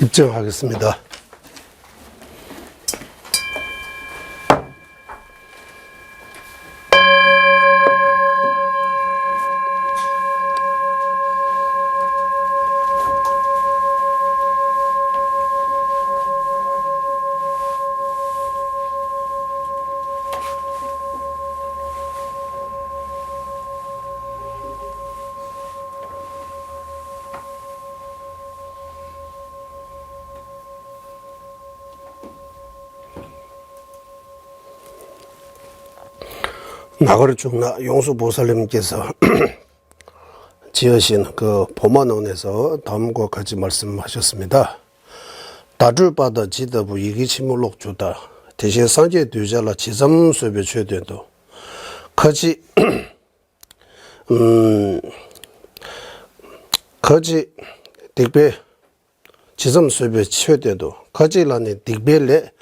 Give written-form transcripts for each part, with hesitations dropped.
입증하겠습니다. 나거리 중나 용수보살님께서 지으신 그 보만원에서 다음과 같이 말씀하셨습니다. 다줄바다 지더부 이기치물록 주다 대신 상제 뒤잘라 지삼수배 최대도 거지 거지 딕배 지삼수배 최대도 거지라니 딕벨레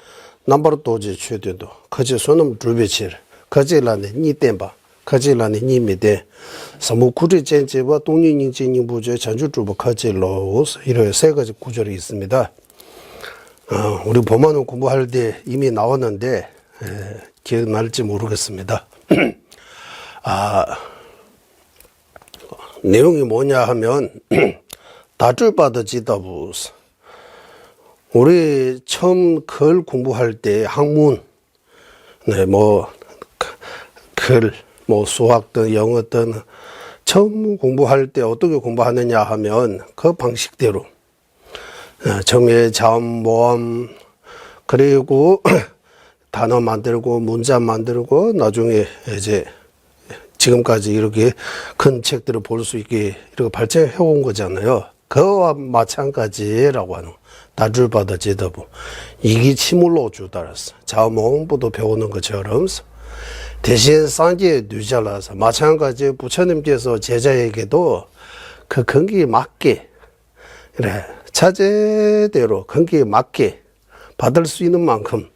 남바로 도지 최대도 거지 손음 두배칠 거지라니 니땜바 거지라니 니미데 사무구리 젠제와 동리닝진닝부제 전주주부 거지로 이런 세 가지 구절이 있습니다. 우리 보만원 공부할 때 이미 나왔는데 기억날지 모르겠습니다. 내용이 뭐냐 하면 다줄바다 지다부 우리 처음 글 공부할 때 학문 글, 수학든 영어든 처음 공부할 때 어떻게 공부하느냐 하면 그 방식대로 정의, 자음, 모음 그리고 단어 만들고 문자 만들고 나중에 이제 지금까지 이렇게 큰 책들을 볼 수 있게 이렇게 발전해 온 거잖아요. 그와 마찬가지라고 하는 다줄바다 지더부 이기치물로 주다라서 자음, 모음부터 배우는 것처럼 대신 상기에 누잘라서 마찬가지 부처님께서 제자에게도 그 근기에 맞게 그래 차제대로 근기에 맞게 받을 수 있는 만큼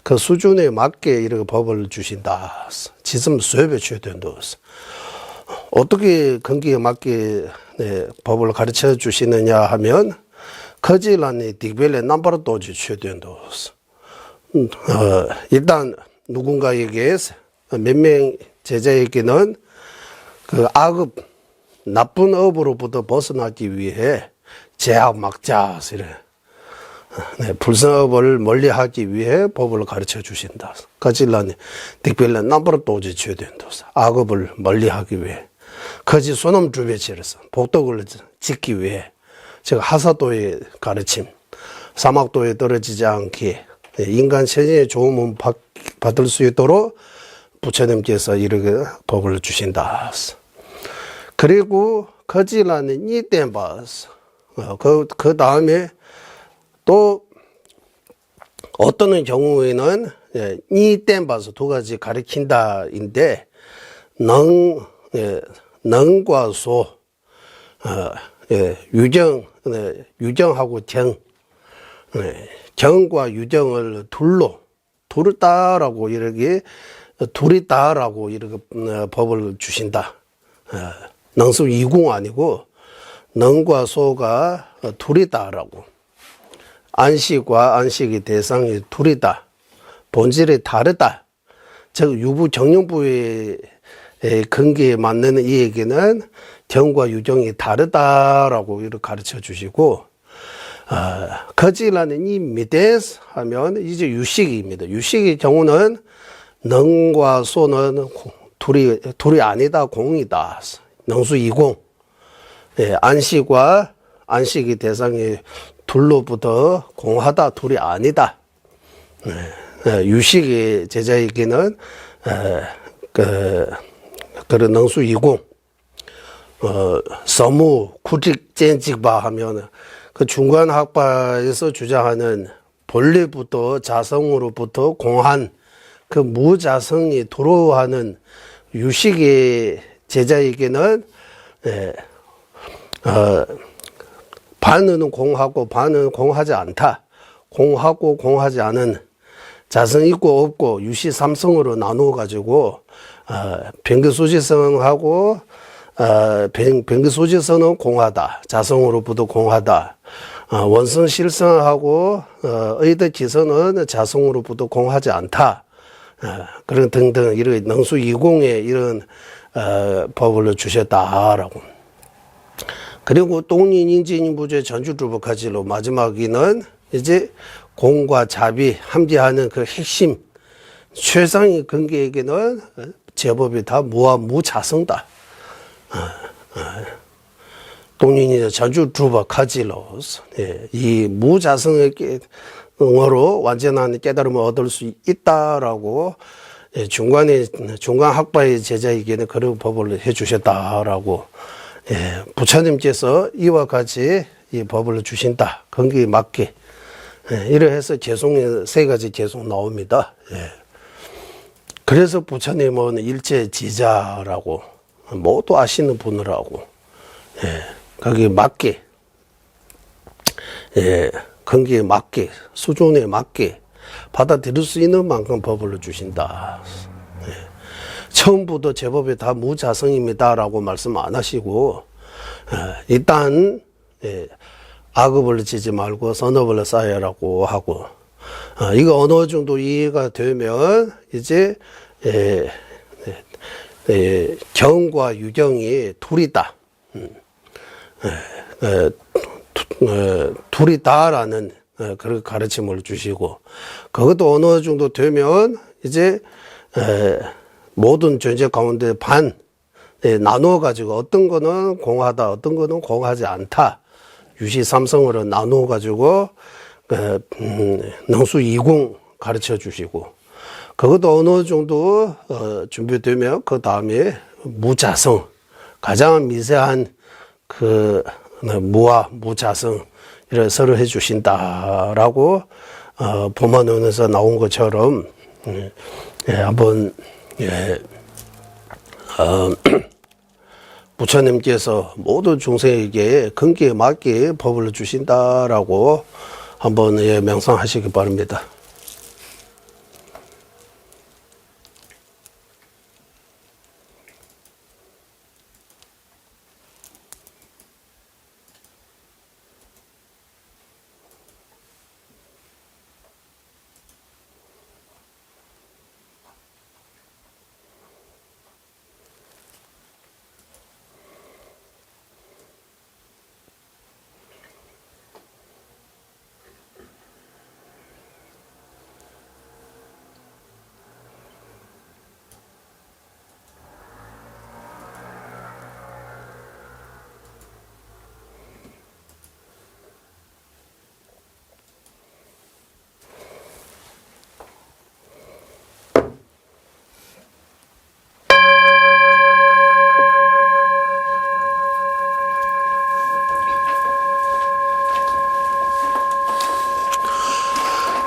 그 수준에 맞게 이렇게 법을 주신다. 지금 수업에 최된다. 어떻게 근기에 맞게 법을 가르쳐 주시느냐 하면 거지라니 딕벨레 남바로 도지 최된다. 일단 누군가에게 몇 명 제자에게는 그 악업 나쁜 업으로부터 벗어나기 위해 제약 막자 불성업을 멀리하기 위해 법을 가르쳐 주신다. 거질라니 딕벨레 남바로 도지 최된다. 악업을 멀리하기 위해 거지 손놈 주배치려서 복덕을 짓기 위해 제가 하사도의 가르침 사막도에 떨어지지 않게 인간 세상의 좋음을 받을 수 있도록 부처님께서 이렇게 법을 주신다. 그리고 거지라는 이땜바스 그 다음에 또 어떤 경우에는 이땜바스 두 가지 가리킨다인데 능과 소 유정하고 정과 유정을 둘을 따라고 이렇게 둘이 다라고 이렇게 법을 주신다. 능수 이공 아니고 능과 소가 둘이 다라고 안식과 안식의 대상이 둘이다. 본질이 다르다. 즉 유부 정령부의 근기에 맞는 이 얘기는 정과 유정이 다르다라고 이렇게 가르쳐 주시고 거지라는 이 미데스 하면 이제 유식입니다. 유식의 경우는 능과 소는 둘이 아니다, 공이다. 능수 이공. 안식과 안식의 대상이 둘로부터 공하다, 둘이 아니다. 유식의 제자에게는 그런 능수 이공. 서무, 구직, 젠직바 하면 그 중간 학파에서 주장하는 본래부터 자성으로부터 공한 그 무자성이 두려워하는 유식의 제자에게는 반은 공하고 반은 공하지 않다. 공하고 공하지 않은 자성 있고 없고 유시삼성으로 나누어 가지고 병기소지성하고 병기소지성은 공하다. 자성으로부터 공하다. 원성실성하고 의덕지성은 자성으로부터 공하지 않다. 그런 등등 이런 능수이공의 이런 법을 주셨다라고. 그리고 똥인인지인부제 전주주법까지로 마지막에는 이제 공과 자비 함께하는 그 핵심 최상의 근계에게는 제법이 다 무와 무자성다. 똥인이 전주주법까지로 이 무자성의 응어로 완전한 깨달음을 얻을 수 있다라고 중간 학파의 제자에게는 그런 법을 해주셨다라고 부처님께서 이와 같이 이 법을 주신다. 거기에 맞게 이래서 개송에 세 가지 개송 나옵니다. 그래서 부처님은 일체지자라고 모두 아시는 분이라고 거기에 맞게 거기에 맞게 수준에 맞게 받아들일 수 있는 만큼 법을 주신다. 처음부터 제법이 다 무자성입니다라고 말씀 안 하시고 일단 악업을 지지 말고 선업을 쌓아라고 하고 이거 어느 정도 이해가 되면 이제 경과 유경이 둘이다. 둘이다라는 그런 가르침을 주시고 그것도 어느 정도 되면 이제 모든 존재 가운데 반 나누어 가지고 어떤 거는 공하다, 어떤 거는 공하지 않다. 유시삼성으로 나누어 가지고 능수이공 가르쳐 주시고 그것도 어느 정도 준비되면 그 다음에 무자성 가장 미세한 그 무와 무자성 이를 설을 해주신다라고 법화론에서 나온 것처럼 한번 부처님께서 모든 중생에게 근기에 맞게 법을 주신다라고 한번 명상하시기 바랍니다.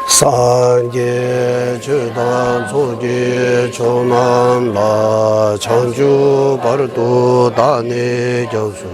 산계 주단 소지 조남라 천주 발도 다네 교수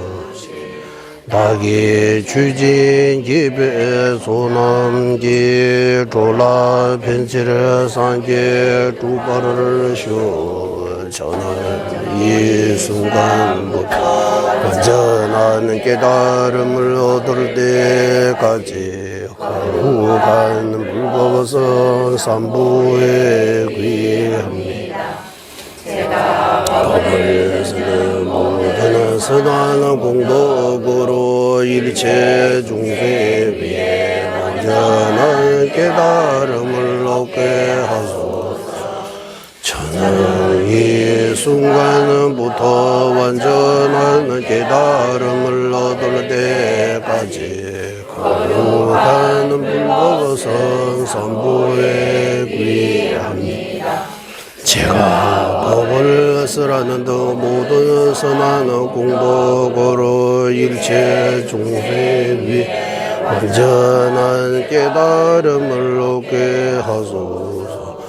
다기 주진 기배 소남기 졸라 펜치르 산계 두발을 쇼 저는 이 순간부터 완전한 깨달음을 얻을 때까지 후가는 불법에서 삼부에 귀합니다. 법을 쓰는 모든 선한 공덕으로 일체 중생 위에 완전한 깨달음을 얻게 하소서. 저는 이 순간부터 완전한 깨달음을 얻을 때까지 거룩한 불법에서 삼부에 귀합니다. 제가 법을 쓰라는 듯 모든 선한 공덕으로 일체 중생 위에 완전한 깨달음을 얻게 하소서.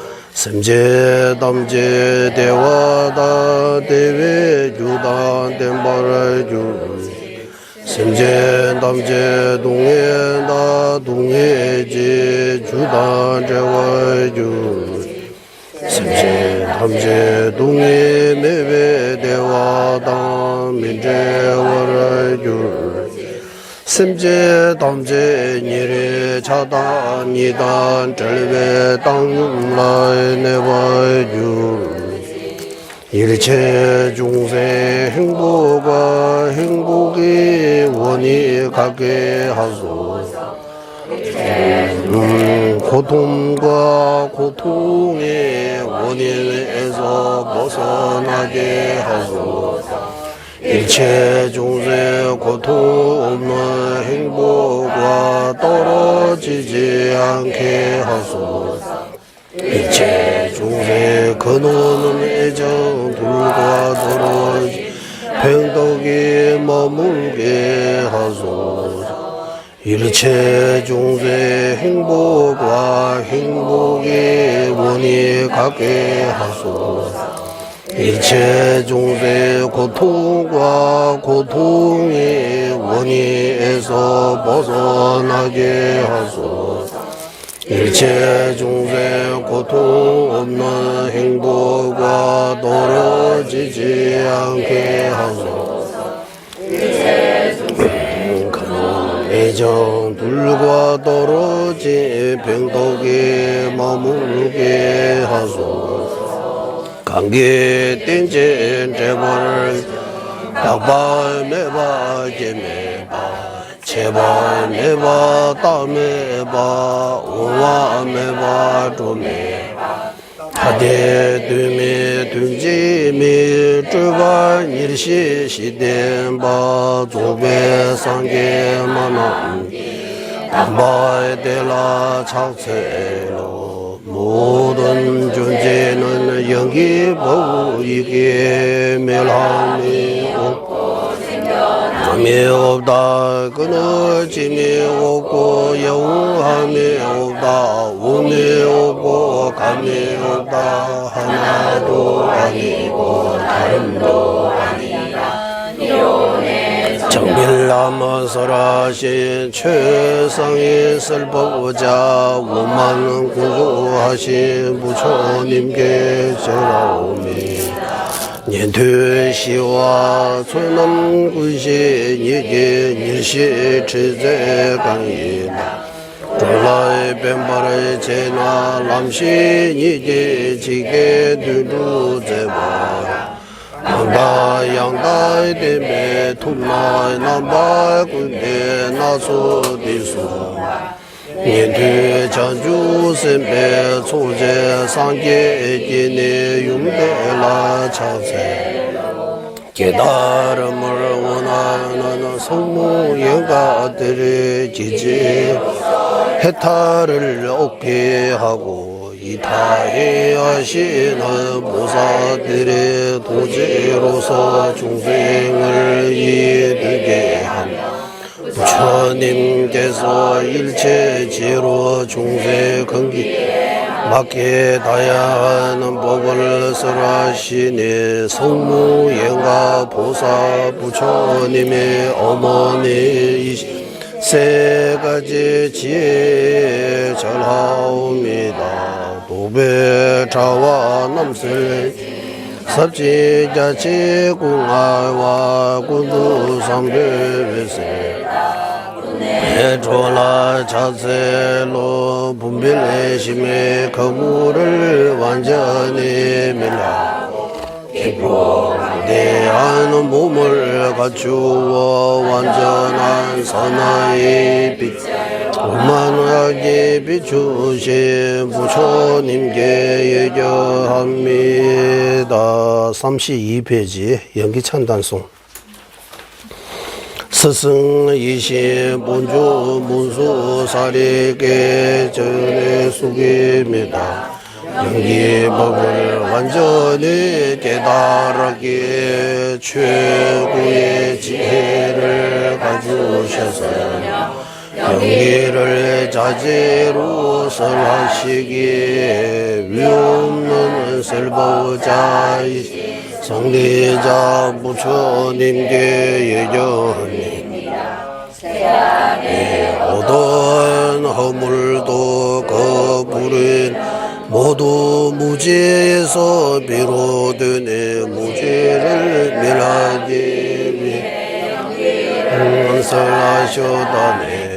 semje damje devada deve judan dembara ju semje damje dungye da dungye je judan jewa ju semje damje dungye meve devada minje wara ju semje damje nire chada nidan 절베 당라에 내봐주 일체 중세 행복과 행복이 원이 가게 하소서 고통과 고통의 원인에서 벗어나게 하소서 일체 중세 고통 없는 행복과 떨어지지 않게 하소서 일체 중세 근원은 애정 둘과 떨어지 병덕이 머물게 하소서 일체 중세 행복과 행복의 원이 갖게 하소서 일체 중세 고통과 고통의 원인에서 벗어나게 하소서 일체 중세 고통 없는 행복과 떨어지지 않게 하소서 애정 둘과 떨어진 병덕에 머물게 하소서 관계 땡젠 제발 약발 매바 제매바 제발 매바 따매바 오와 매바 조매 하대 두매 둥지미 주발 일시 시den바 조배 상계 만남 바에데라 착세로 모든 존재는 영기 보이게 멸함이 없고 남이 없다 끊어짐이 없고 영함이 없다 운이 없고 감이 없다 하나도 아니고 다름도 아니라 정밀남은 설하신 최상의 설법자 오만 구조하신 부처님께 절하오미 년퇴시와 소남군신 이게 일시 제제강이다 졸라의 변발의 제나 람신 이게 지게 두루제바 양다 양다의 댐에 톱나의 남발 군대 나소디수 년퇴 전주 선배 소재 상계 기내 용대라 차세 깨달음을 원하는 성무영가들의 지지 해탈을 얻게 하고 이타해 하시는 보살들의 도제로서 중생을 이르게 한 부처님께서 일체지로 중세 근기 맞게 다양한 법을 설하시니 성무영가 보살 부처님의 어머니 세 가지 지혜 절하옵니다. 도배자와 남슬 섭지자치 궁알와 군두삼배외세 해초라 자세로 분별내심의 거부를 완전히 밀라고 대한 몸을 갖추어 완전한 선의 빛 오만하게 비추신 부처님께 예견합니다. 32페이지 연기찬단송 스승이신 본주 문수사리께 전해 숙입니다. 연기법을 완전히 깨달았기에 최고의 지혜를 가주셔서 영기를 자제로 설하시기에 위없는 설보자이시 성리자 부처님께 예견입니다. 모든 허물도 거부른 모두 무지에서 비롯되네 무지를 멸하기 위해 설하셨다네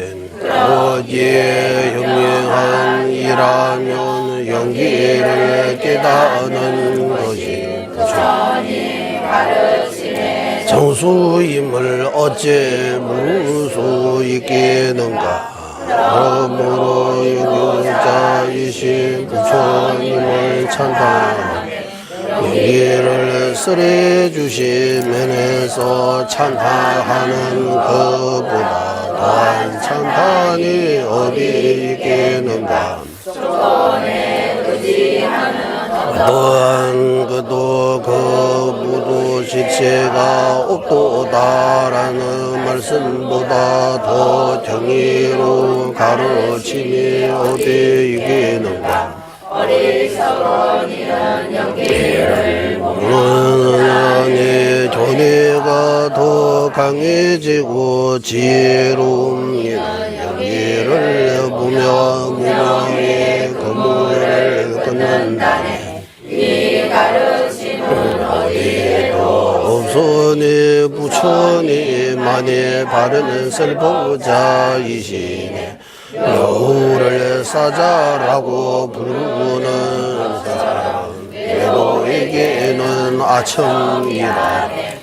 어디에 현명한 이라면 영기를 깨닫는 것이 정수임을 어째 물을 수 있겠는가 그러므로 유자이신 부처님을 찬탄하네 영기를 설해 주신 면에서 찬탄하는 것보다 더한 찬탄이 어디 있겠는가 또한 그도 거부도 실체가 없도다라는 말씀보다 더 정의로 가르침이 어디 있겠는가 어리석은이는 영기를 보면 존재가 더 강해지고 지혜로운 이는 영기를 보며 무명의 거물을 끊는다네 이 가르침은 어디에도 없으니 부처님만이 바른 설보자이시네 여우를 사자라고 부르는 사람 외로에게는 아첨이라네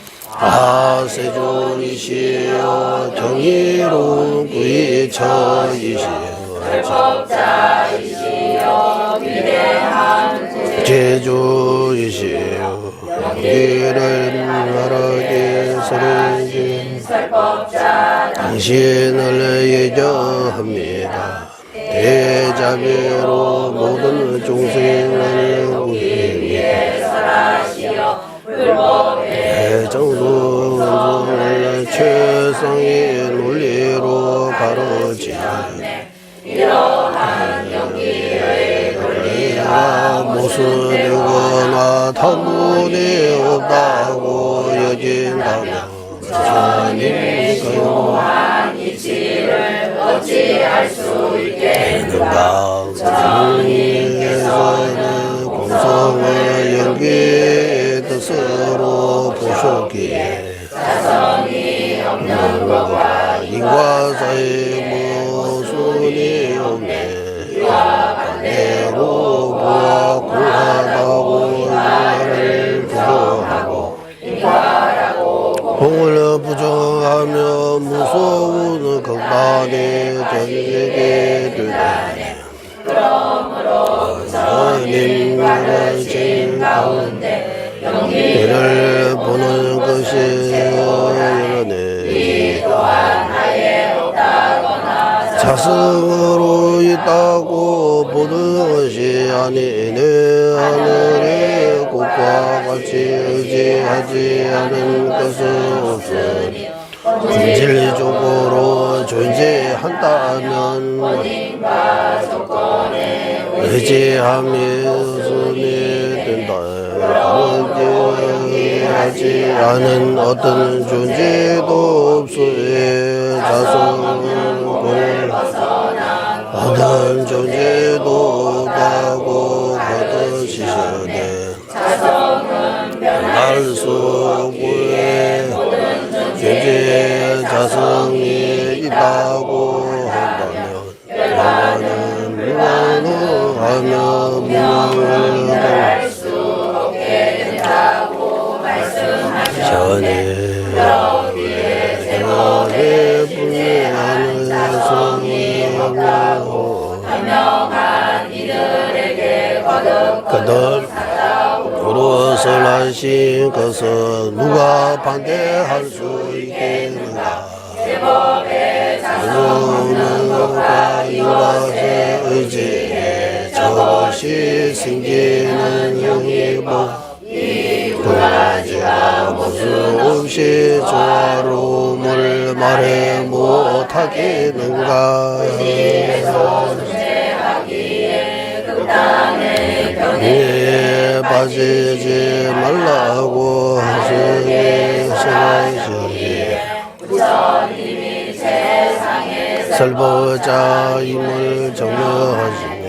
아세존이시여 정의로운 의처이시여 설법자이시여 위대한 제주이시여 영기를 말하게 설해진 설법자 당신을 예정합니다 대자비로 모든 종생을 위해 설하시어 불법의 정수를 최상의 논리로 가르치네 이러한 영기의 논리가 모순되거나 탐문이 없다고 여긴다면 부처님의 교묘한 이치를 어찌할 수 있겠는가 부처님께서는 공성을 영기의 뜻으로 보셨기에 자성이 없는 것과 인과 사이의 모순이 없네 이와 반대로 무엇 공하다고 인과를 부정하고 인과라고 공을 부정하며 무서운 극단에 전되게 되네 그러므로 부처님과는 진 가운데 영기를 보는 것이 이러네 이 또한 아예 없다거나 자성으로 있다고 보는 것이 아니네 하늘의 꽃과 같이 의지하지 않은 것은 없으니 본질적으로 존재한다면 어딘가 조건에 의지하면서 된다 의지하지 않은 어떤 존재도 없으에 자성을 어떤 존재도 없다고 거듭시시네 자성은 변할 수 없기에 존재의 자성이 있다고 한다면 변화는 무한하며 무한을 변할 수 없게 된다고 말씀하셨네 여기에 세월의 분해하는 성이 하고 현명한 이들에게 거듭 그릇을 하신 것은 누가 반대할 수 있겠는가 제법의 자성과 인과의 의지에 저것이 생기는 영이고 이 두 가지가 모습 없이 조화로움을 말해 못 못하겠는가. 병에 빠지지 말라고 하시니 설보자임을 정명하시네.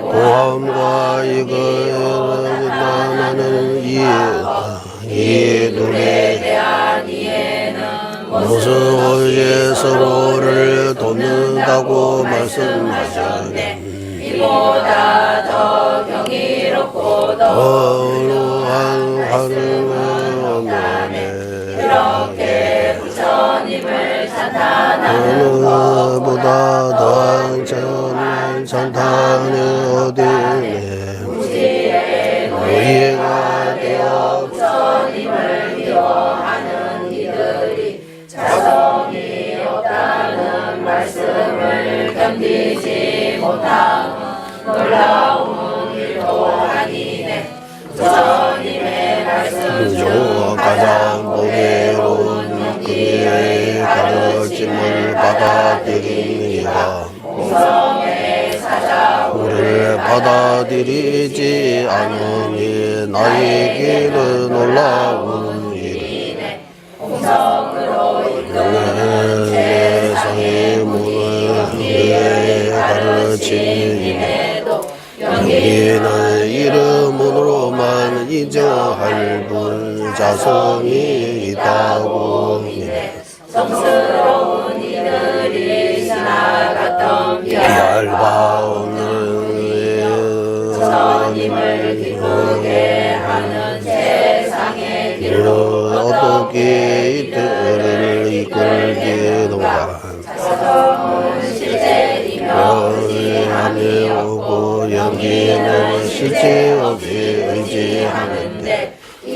보함과 이거를 나는 이 눈에 대한 이해는 무슨 어제 서로를 돕는다고 말씀하셨네. 이보다 더 경이롭고 더 어루한 하늘은 없네. 이렇게 부처님을 찬탄하는 것보다 더한 찬탄이 어디네. 무지가 되어 부처님을 미워하는 이들이 자성이 없다는 말씀을 견디지 못하는 놀라운 일도 아니네. 부처님의 말씀 가장 보배로운 그의 가르침을 받아들이니라. 공성의 사자우를 받아들이지 않으니 나에게는 놀라운 일이네. 공성으로 이끄는 세상의 문을 그의 가르침임에도 여기는 이름으로만 인정할 분 자성이 있다고 믿네. 성스러운 이들이 지나갔던 얇아오는 부처님을 기쁘게 하는 세상의 길로 어떻게 이들을 이끌기는가. 자성은 실제이며 의지함이 오고 연기는 실제 없이 의지하는데 이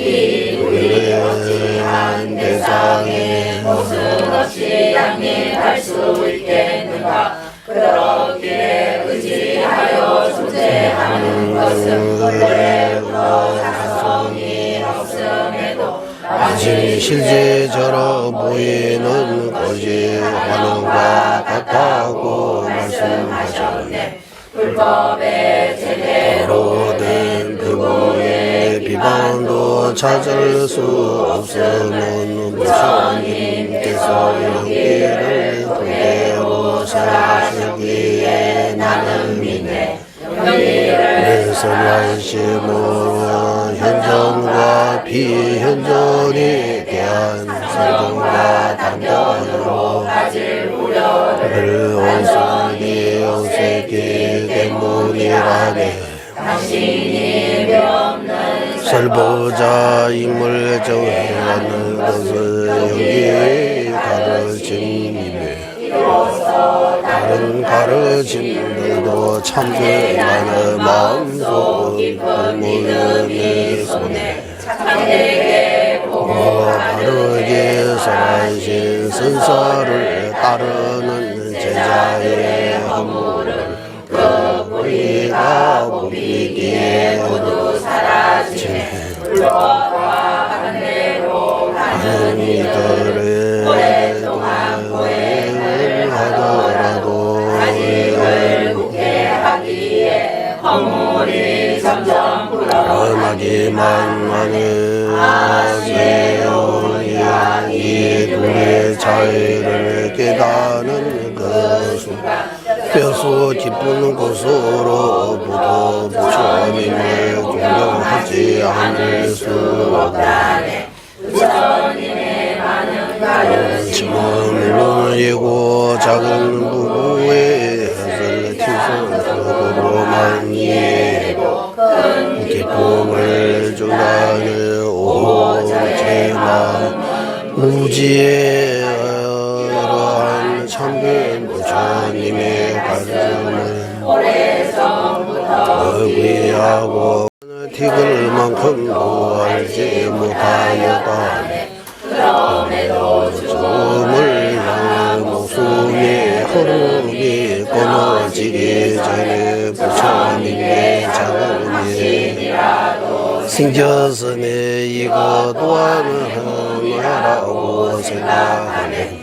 위대한 대상에 무슨 없이 양립할 수 있겠는가. 그렇게 의지하여 존재하는 것은 본래부터 자성이 없음에도 마치 실제처럼 보이는 거짓 환원과 같다고 말씀하셨네. 불법의 제대로 된 누구의 비판도 찾을 수 없으면 부처님께서 여기를 그대로 설하시기에 나는 믿네. 내 설하심은 현존과 비현존에 대한 설정과 단단으로 가질 우려를 온전히 없애기 때문이라네. 당신이 없는 설보자임을 정하는 것은 여기의 가르침이네. 다른 가르침들도 참되라는 마음속 깊은 믿음이 손에 참되게 보고 바르게 살아신 선사를 따르는 제자의 허물을 그 우리가 보기에 모두 사라지네. 불법과 반대로 가는 이들의 오랫동안 보행을 하더라도 자식을 묵게 하기에 허물이 점점 불어나기만 하는 아세요야. 이 둘의 차이를 깨닫는 그 순간 뼈수 깊은 곳으로부터 부처님을 공경하지 않을 수 없다네. 부처님의 많은 가르침은 물론이고 작은 부부의 해설 티선으로만 이해해도 큰 기쁨을 주다는 오제나 무지의 이러한 참된 부처님의 가르침은 오래전부터 귀하고 티글만큼도 알지 못하였다네. 그럼에도 죽음을 향한 목숨의 흐름이 끊어지기 전에 부처님의 자금이 생겼으니 이거 또한 하나라고 생각하네.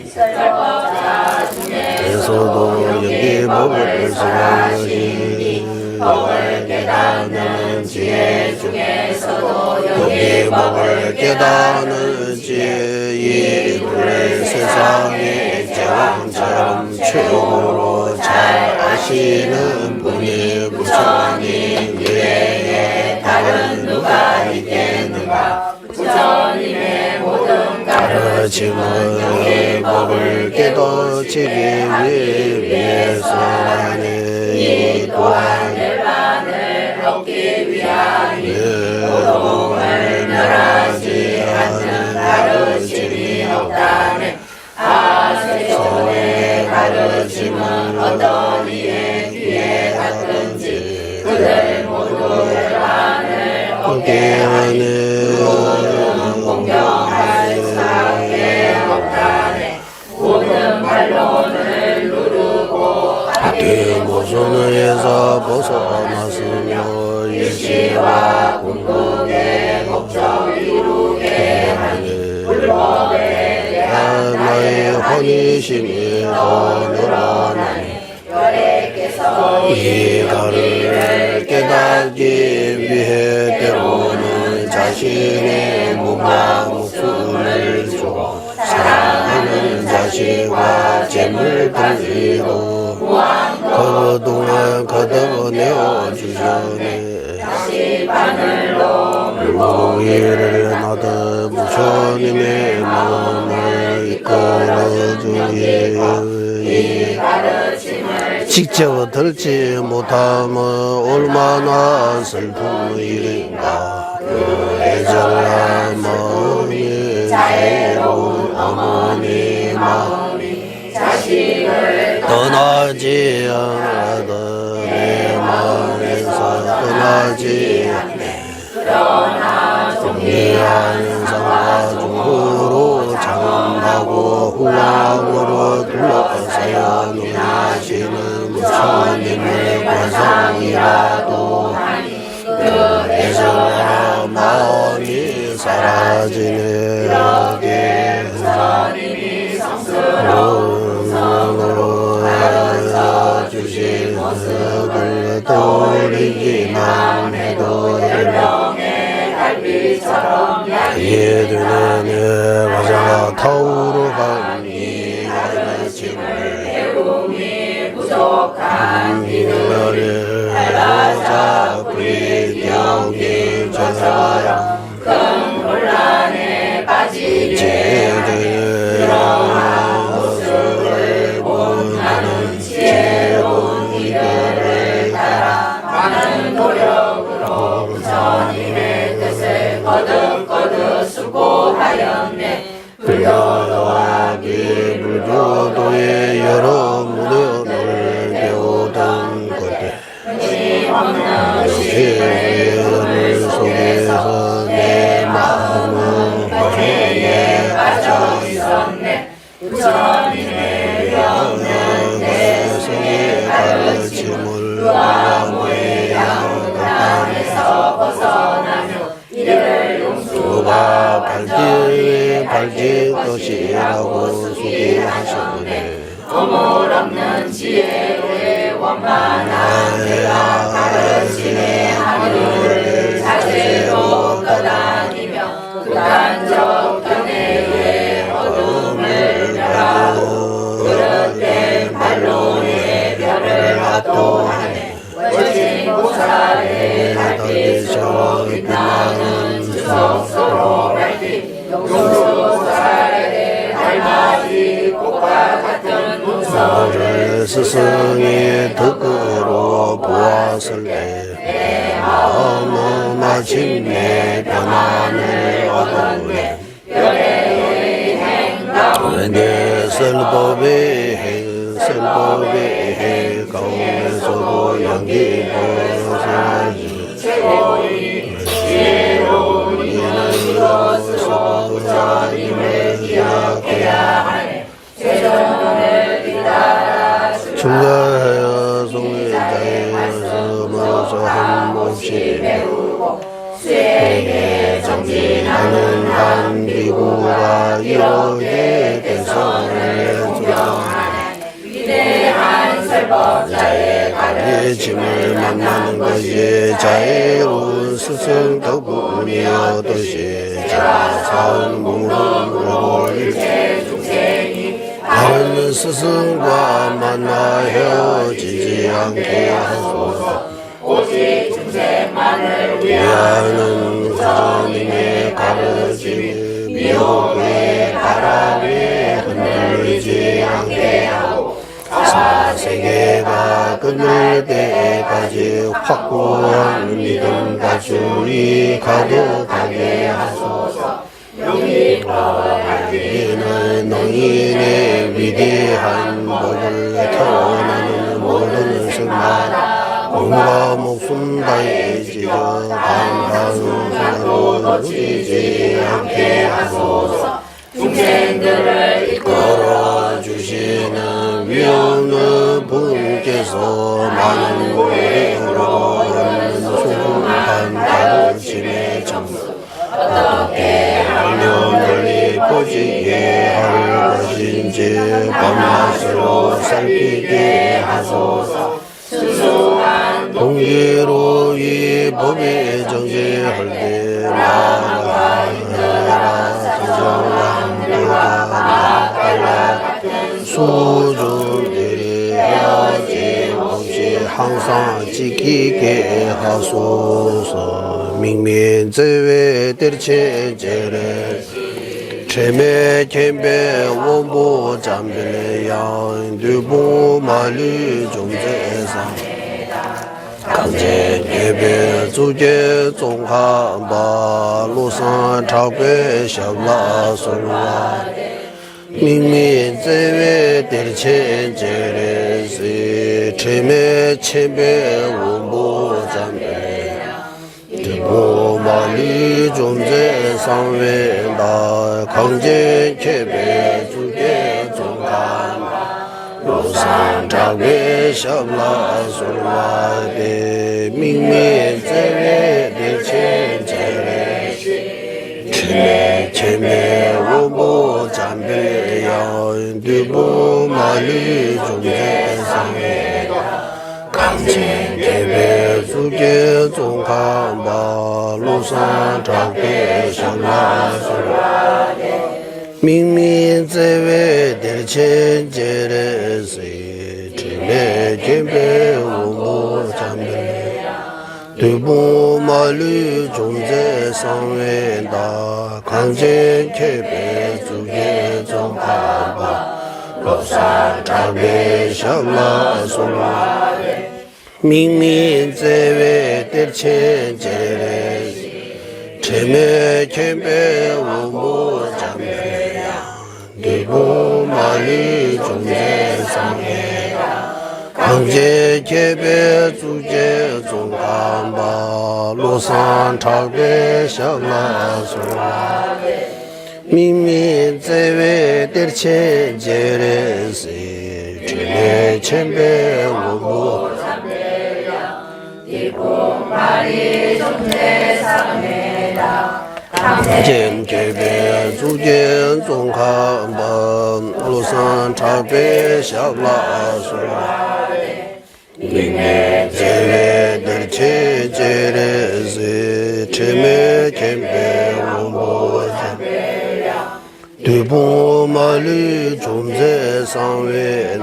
에서도 연기법을 설하시니 법을 깨닫는 지혜 중에서도 연기법을 깨닫는 지혜 이 둘의 세상의 제왕처럼 최고로 잘 아시는 분이 부처님 외에 다른 누가 있겠는가. 부처님의 모든 가르침은 연기법을 깨닫기 위해서라니 이 또한 열반을 얻기 위하여 고통을 멸하지 않는 가르침이 없다네. 세존의 가르침은 어떤 이의 귀에 닿든지 그들 모두 열반을 얻게 하네. 공경할 수밖에 없다네. 모든 반론을 누르고 대모선에서 벗어났으며 일시와 궁극의 목적 이루게 하니 불법에 대한 나의 환희심이 더 늘어나니 열애께서 이 가르를 깨닫기 위해 때로는 자신의 몸과 목숨을 주고 사랑하는 자식과 재물 돌리고 그동안 거둬 내어주셨네. 다시 바늘로 물고기를 나도 부처님의 마음을 이끌어주니 이 가르침을 직접 들지 못하면 얼마나 슬픈 일인가. 그 애절한 마음이 자애로운 어머니 마음이 자식을 떠나지 않아도 내 마음에서 떠나지 않네. 그러나 종리한 상하중으로 장하고 후왕으로 둘러싸여 논하시는 부처님의 관상이라도 하니 그 애절한 마음이 사라지네. 이렇게 부처님이 성스러운 가르쳐 주신 모습을 떠올리기만 해도 열명의 달빛처럼 이해되는 화자가 타오르간 이 가르침을 배움이 부족한 이들을 알바자 불이경기 전사랑 큰 혼란에 빠지게 그러한 모습을 본하는 지혜로운 이들을 따라 많은 노력으로 부처님의 뜻을 거듭거듭 수고하였네. 불교도와 비불교도의 여러 문헌을 배우던 그때 끊임없는 시련을 속에서 내 마음은 번뇌에 빠져 있었네. 부처님의 명령 대승의 가르침을 무아무의 양은 땅에서 벗어난 후 이를 용수가 밝힐 것이라고 소개하셨네. 허물없는 지혜의 원만한 내가 가르침의 하루를 자세로 떠다니며 극단적 견해의 어둠을 멸하고 그릇된 반론의 별을 압도하네. 월진 보살의 달빛으로 빛나는 주석서로 밝힌 용수보살의 달맞이 꽃과 같은 문서를 스승의 덕으로 보았을 때 내 마음은 마침내 변화를 얻었네. 별의 행가운데 내 설법의 가운데서도 연기보살이 최고의 지혜로운 이는 이것으로 부처님을 기억해야 하네. 세존을 뒤따라 충가하여 성의자의 말씀으로서 한 몫이 배우고 수행에 정진하는 한 비구가 이렇게 개선을 짐을 만나는 것이 자애로운 스승 덕분이었듯이 자사은 무릎으로 일체 중생이 다른 스승과 만나 헤어지지 않게 하소서. 오직 중생만을 위하는 부처님의 가르침이 미혹의 바람에 흔들리지 않게 하고 사세계가 끝날 때까지 확고한 믿음 가출이 가득하게 하소서. 영리와 밝기는 너희의 위대한 법을 태어나는 모든 승마다 몸과 목숨 다해 지어 강강으로 놓치지 않게 하소서. 중생들을 이끌어 주시는 위엄의 분께서 많은 고행으로 얻는 소중한 가르침의 점수 어떻게 하면 널리 퍼지게 할 것인지 밤낮으로 살피게 하소서. 순수한 동기로 이 법에 정지할 때 마가이라 정정왕대가 마달라 같은 수준들이 헤어짐 없이 항상 지키게 하소서. 민민제외 들체제를 최매 캠베 원보 잠벨 양두부 말리 종제상 강제 예배 주제 종하바 로산 차배 샤라 솔라 민민제외 들체제레시 최매 캠베 원보 잠벨 두부말리 존재상외다 강제 개배 주계 종간 로상자괴 샤블라 솔라데 민민제외 대체제레시 체매 원보 잠배야 두부말리 존재상외다 강제 개배 주계 종간바 로산 작배 샤라솔라데 민민제외 대체제레시 체매 개배 원보 잠배 두부말리 존재상외다 강제 개배 주계 종간바 로산 작배 샤라솔라데 민민제외 대체제레시 체매 캠베 원보 잠배야 두부말리 존재상해야 강제 개배 주제 종간바 로산 작배 샤라솔라데 민민제외 대체제레시 체매 캠베 원보 말이 존재상해다 강제 개배 주제 종간바 로산 작배 샤라솔라데 민민제외 대체제레시 체매 캠베 원보 잠배야 두부말리 존재상외다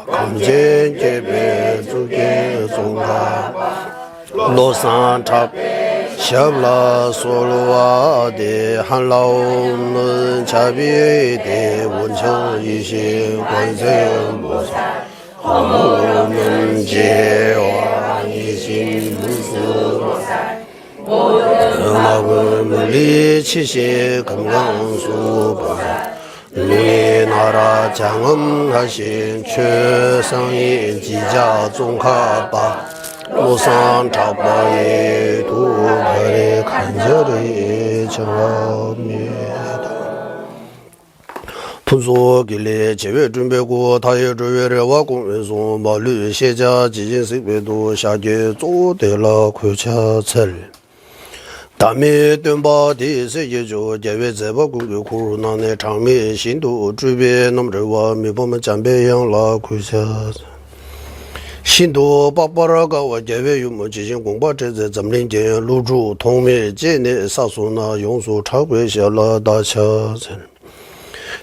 강제 개배 주계 종간바 로산 작배 샤블라 솔로와데 한라오는 자비대 원천이신 관세음보살 허무는 제왕이신 무수보살 음악을 물리치신 금강수보살 네 나라 장엄하신 최상인 지자 종가바 로산 작바의 두발의 간절히 정합니다. 분소길래 제외 준비고 다의 주외와 공회소 말리 세자 지진식외도 샤게 조대라 괴차철 다음에 뜬바디 세계조 제외 제바 공교 코로나의 장미 신도 주변 넘들과 미범은 잠배양라 괴차 신도 빠빠라가 와제외 유모 지진 공부这怎么间入住同面界内杀属那用处超过小了大小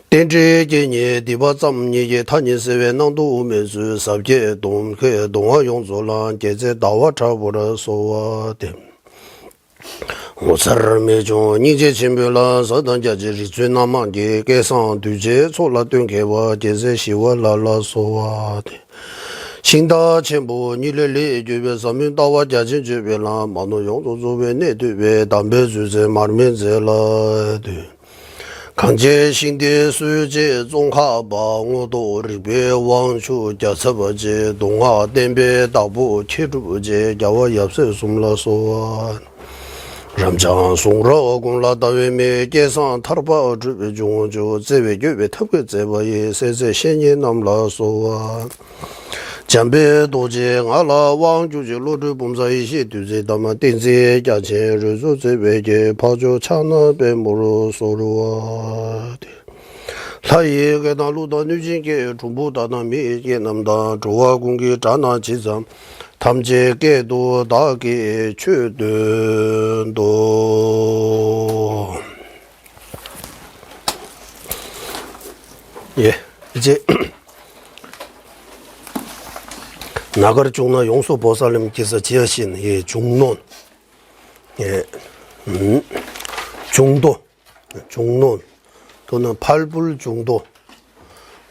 电子今年第八咱们年他年是为能都面是十届东克东华用处了现在大话差不多说的我这儿没中你这前边了上当家就是最难忙的给上对接错了对给我现在希望了说的新大前部你来来这边上面大话家庭这边了马路用处这边那对边当边就在马面这了对看见新的世界中华吧我都里边往出加车不接东华那边大部铁路不接叫我也是什么了说让将送热工了到外面街上他的包这边就这边这边特别这边也是在现年那么了说江边多见阿拉往就是路途碰上一些对这他们电子价钱人数这边的跑就抢那边没有收入的他也给他路到女性给中部大那面给那么大中华工给站那机场他们这给多大给确定多예 이제 나가르 중나 용수 보살님께서 지으신 이 중론 예 중도 중론 또는 팔불중도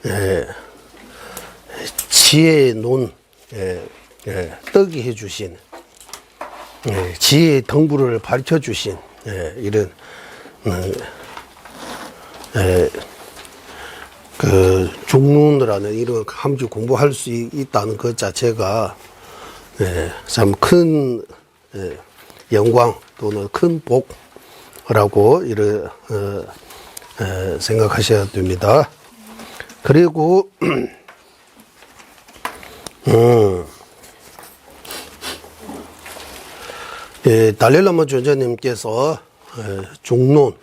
예 지혜의 논 예 떡이 해주신 지혜의 덩부를 밝혀주신 이런 그 중론이라는 이런 함주 공부할 수 있다는 것 자체가 참 큰 영광 또는 큰 복이라고 이런 생각하셔야 됩니다. 그리고 달릴라마 존자님께서 중론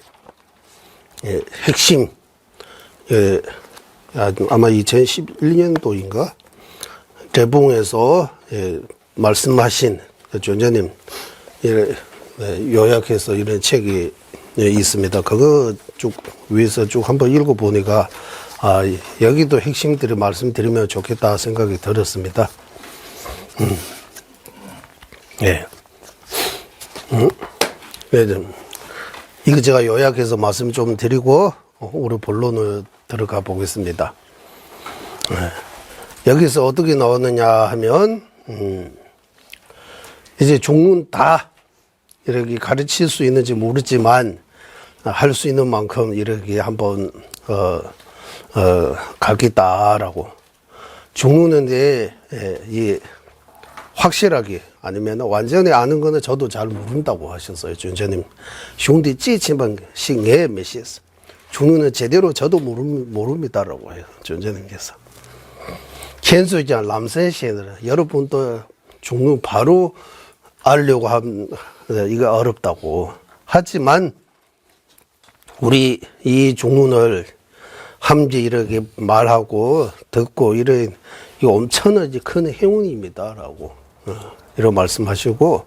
핵심 아마 2011년도인가 대봉에서 말씀하신 존자님 요약해서 이런 책이 있습니다. 그거 쭉 위에서 쭉 한번 읽어보니까 여기도 핵심들을 말씀드리면 좋겠다 생각이 들었습니다. 이거 제가 요약해서 말씀 좀 드리고 우리 본론을 들어가 보겠습니다. 여기서 어떻게 나오느냐 하면 이제 종문 다 이렇게 가르칠 수 있는지 모르지만 할 수 있는 만큼 이렇게 한번 가르치다라고 종문인데 이 확실하게 아니면 완전히 아는 거는 저도 잘 모른다고 하셨어요. 존재님兄弟 찌치만 싱에 메시스 종문은 제대로 저도 모릅니다라고 해요. 존재님께서 현수장 남세시에는 여러분도 종문 바로 알려고 하면 이거 어렵다고 하지만 우리 이 종문을 함지 이렇게 말하고 듣고 이런 이거 엄청나게 큰 행운입니다라고 이런 말씀하시고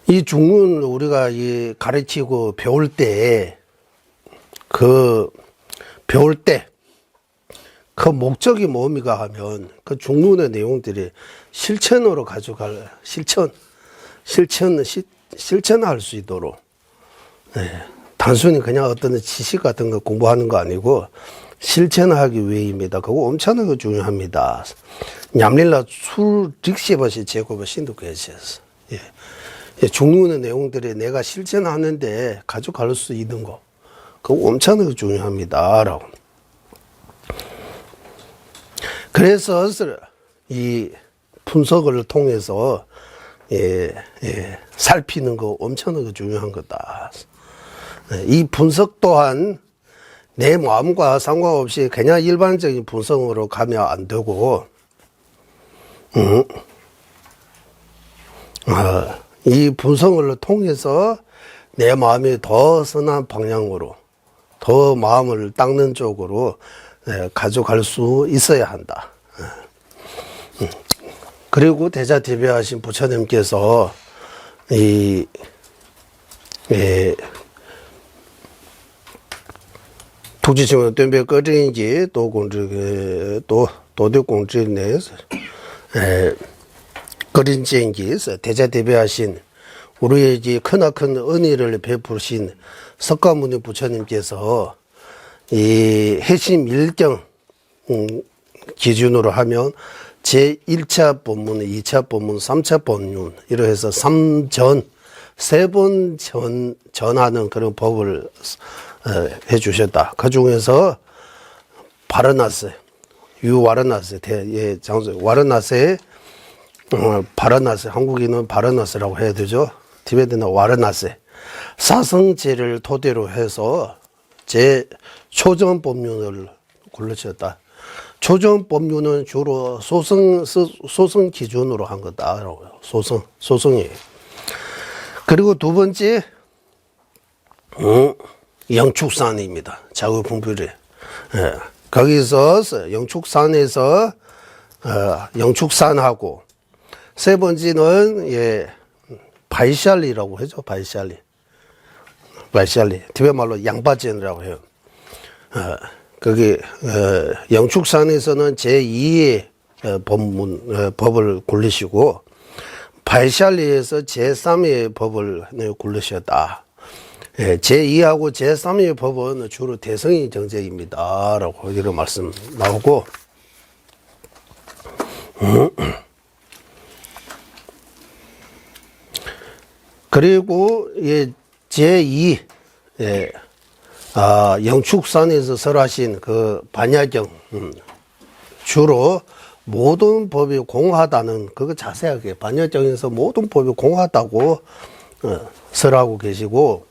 이 중문 우리가 이 가르치고 배울 때 그 목적이 뭡니까 하면 그 중문의 내용들이 실천으로 가져갈 실천할 수 있도록 단순히 그냥 어떤 지식 같은 거 공부하는 거 아니고 실천하기 위해입니다. 그거 엄청나게 중요합니다. 냠릴라 술 릭시버시 제고버 신도께서서 중문의 내용들이 내가 실천하는데 가져갈 수 있는 거 그거 엄청나게 중요합니다라고. 그래서 이 분석을 통해서 살피는 거 엄청나게 중요한 거다. 이 분석 또한 내 마음과 상관없이 그냥 일반적인 분석으로 가면 안 되고, 이 분석을 통해서 내 마음이 더 선한 방향으로, 더 마음을 닦는 쪽으로 가져갈 수 있어야 한다. 그리고 대자대비하신 부처님께서 투지승은 뜀배 꺼진지 또 공지 또 도대 공지 내에서 꺼진지에서 대자대비하신 우리에게 크나큰 은혜를 베푸신 석가모니 부처님께서 이 해심 일경 기준으로 하면 제1차 법문, 2차 법문, 3차 법문 이러해서 3전, 3번 전하는 그런 법을 해 주셨다. 그 중에서 바라나스, 유와라나스, 장소 와라나스에 바라나스, 한국인은 바라나스라고 해야 되죠. 티베트는 와라나스. 사성제를 토대로 해서 제 초전 법륜을 골라주셨다. 초전 법륜은 주로 소성 기준으로 한 거다라고요. 소성이에요. 그리고 두 번째, 영축산입니다. 자구분별이. 거기서 영축산에서 영축산하고 세 번째는 바이샬리라고 하죠. 바이샬리. 티베트 말로 양바젠이라고 해요. 거기 영축산에서는 제2의 법을 굴리시고 바이샬리에서 제3의 법을 굴리셨다. 제2하고 제3의 법은 주로 대성이 정제입니다. 라고 이런 말씀 나오고 그리고 제2 영축산에서 설하신 그 반야경 주로 모든 법이 공하다는 그거 자세하게 반야경에서 모든 법이 공하다고 설하고 계시고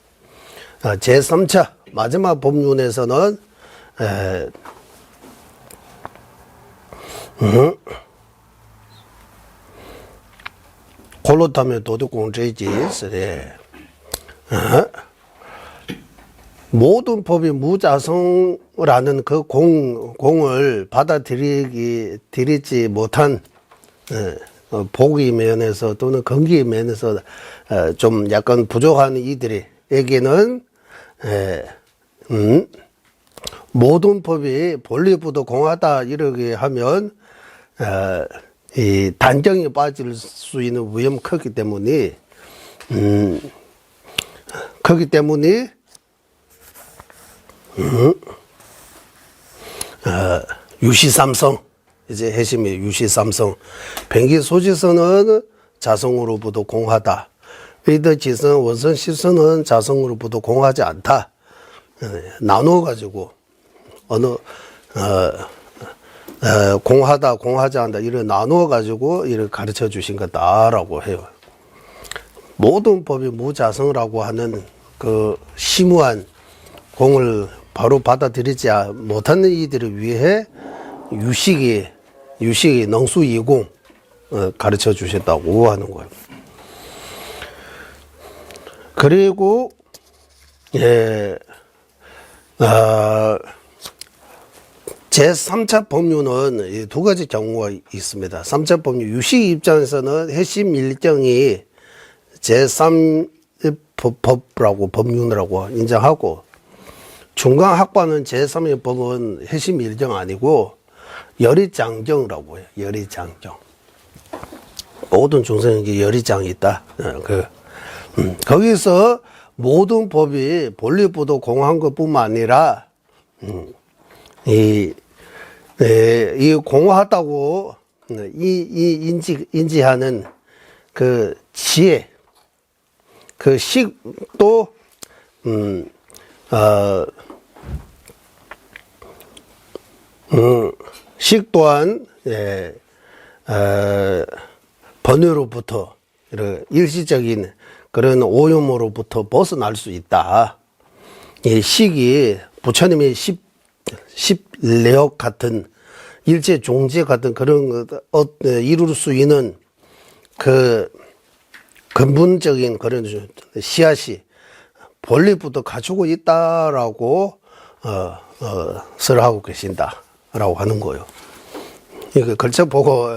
제3차 마지막 법륜에서는 골로타면 도덕공제지 모든 법이 무자성이라는 그 공을 받아들이지 못한 보기 면에서 또는 건기 면에서 좀 약간 부족한 이들에게는 모든 법이 본리부도 공하다 이렇게 하면 이 단정에 빠질 수 있는 위험이 크기 때문에 유시삼성 이제 해심의 유시삼성 변기소지선은 자성으로부터 공하다. 의덕지선 원선시선은 자성으로부터 공하지 않다. 나누어 가지고 어느 공하다 공하지 않다 이를 나누어 가지고 이를 가르쳐 주신 거다라고 해요. 모든 법이 무자성이라고 하는 그 심오한 공을 바로 받아들이지 못하는 이들을 위해 유식이 능수이공 가르쳐 주셨다고 하는 거예요. 그리고 제3차 법륜은 두 가지 경우가 있습니다. 3차 법륜 유식 입장에서는 해심 일정이 제3법이라고 법륜이라고 인정하고 중간 학과는 제3의 법은 해심 일정 아니고 열의장정이라고 해요. 열의장정. 모든 중생에게 열의장이 있다. 거기서 모든 법이 본리부도 공한 것뿐만 아니라 이 공하다고 인지하는 그 지혜, 그 식도 식 또한 번뇌로부터 이런 일시적인 그런 오염으로부터 벗어날 수 있다. 이 식이 부처님의 십례역 같은 일체 종제 같은 그런 이룰 수 있는 그 근본적인 그런 씨앗이 본래부터 가지고 있다라고 설하고 계신다. 라고 하는 거예요. 이거 글자 보고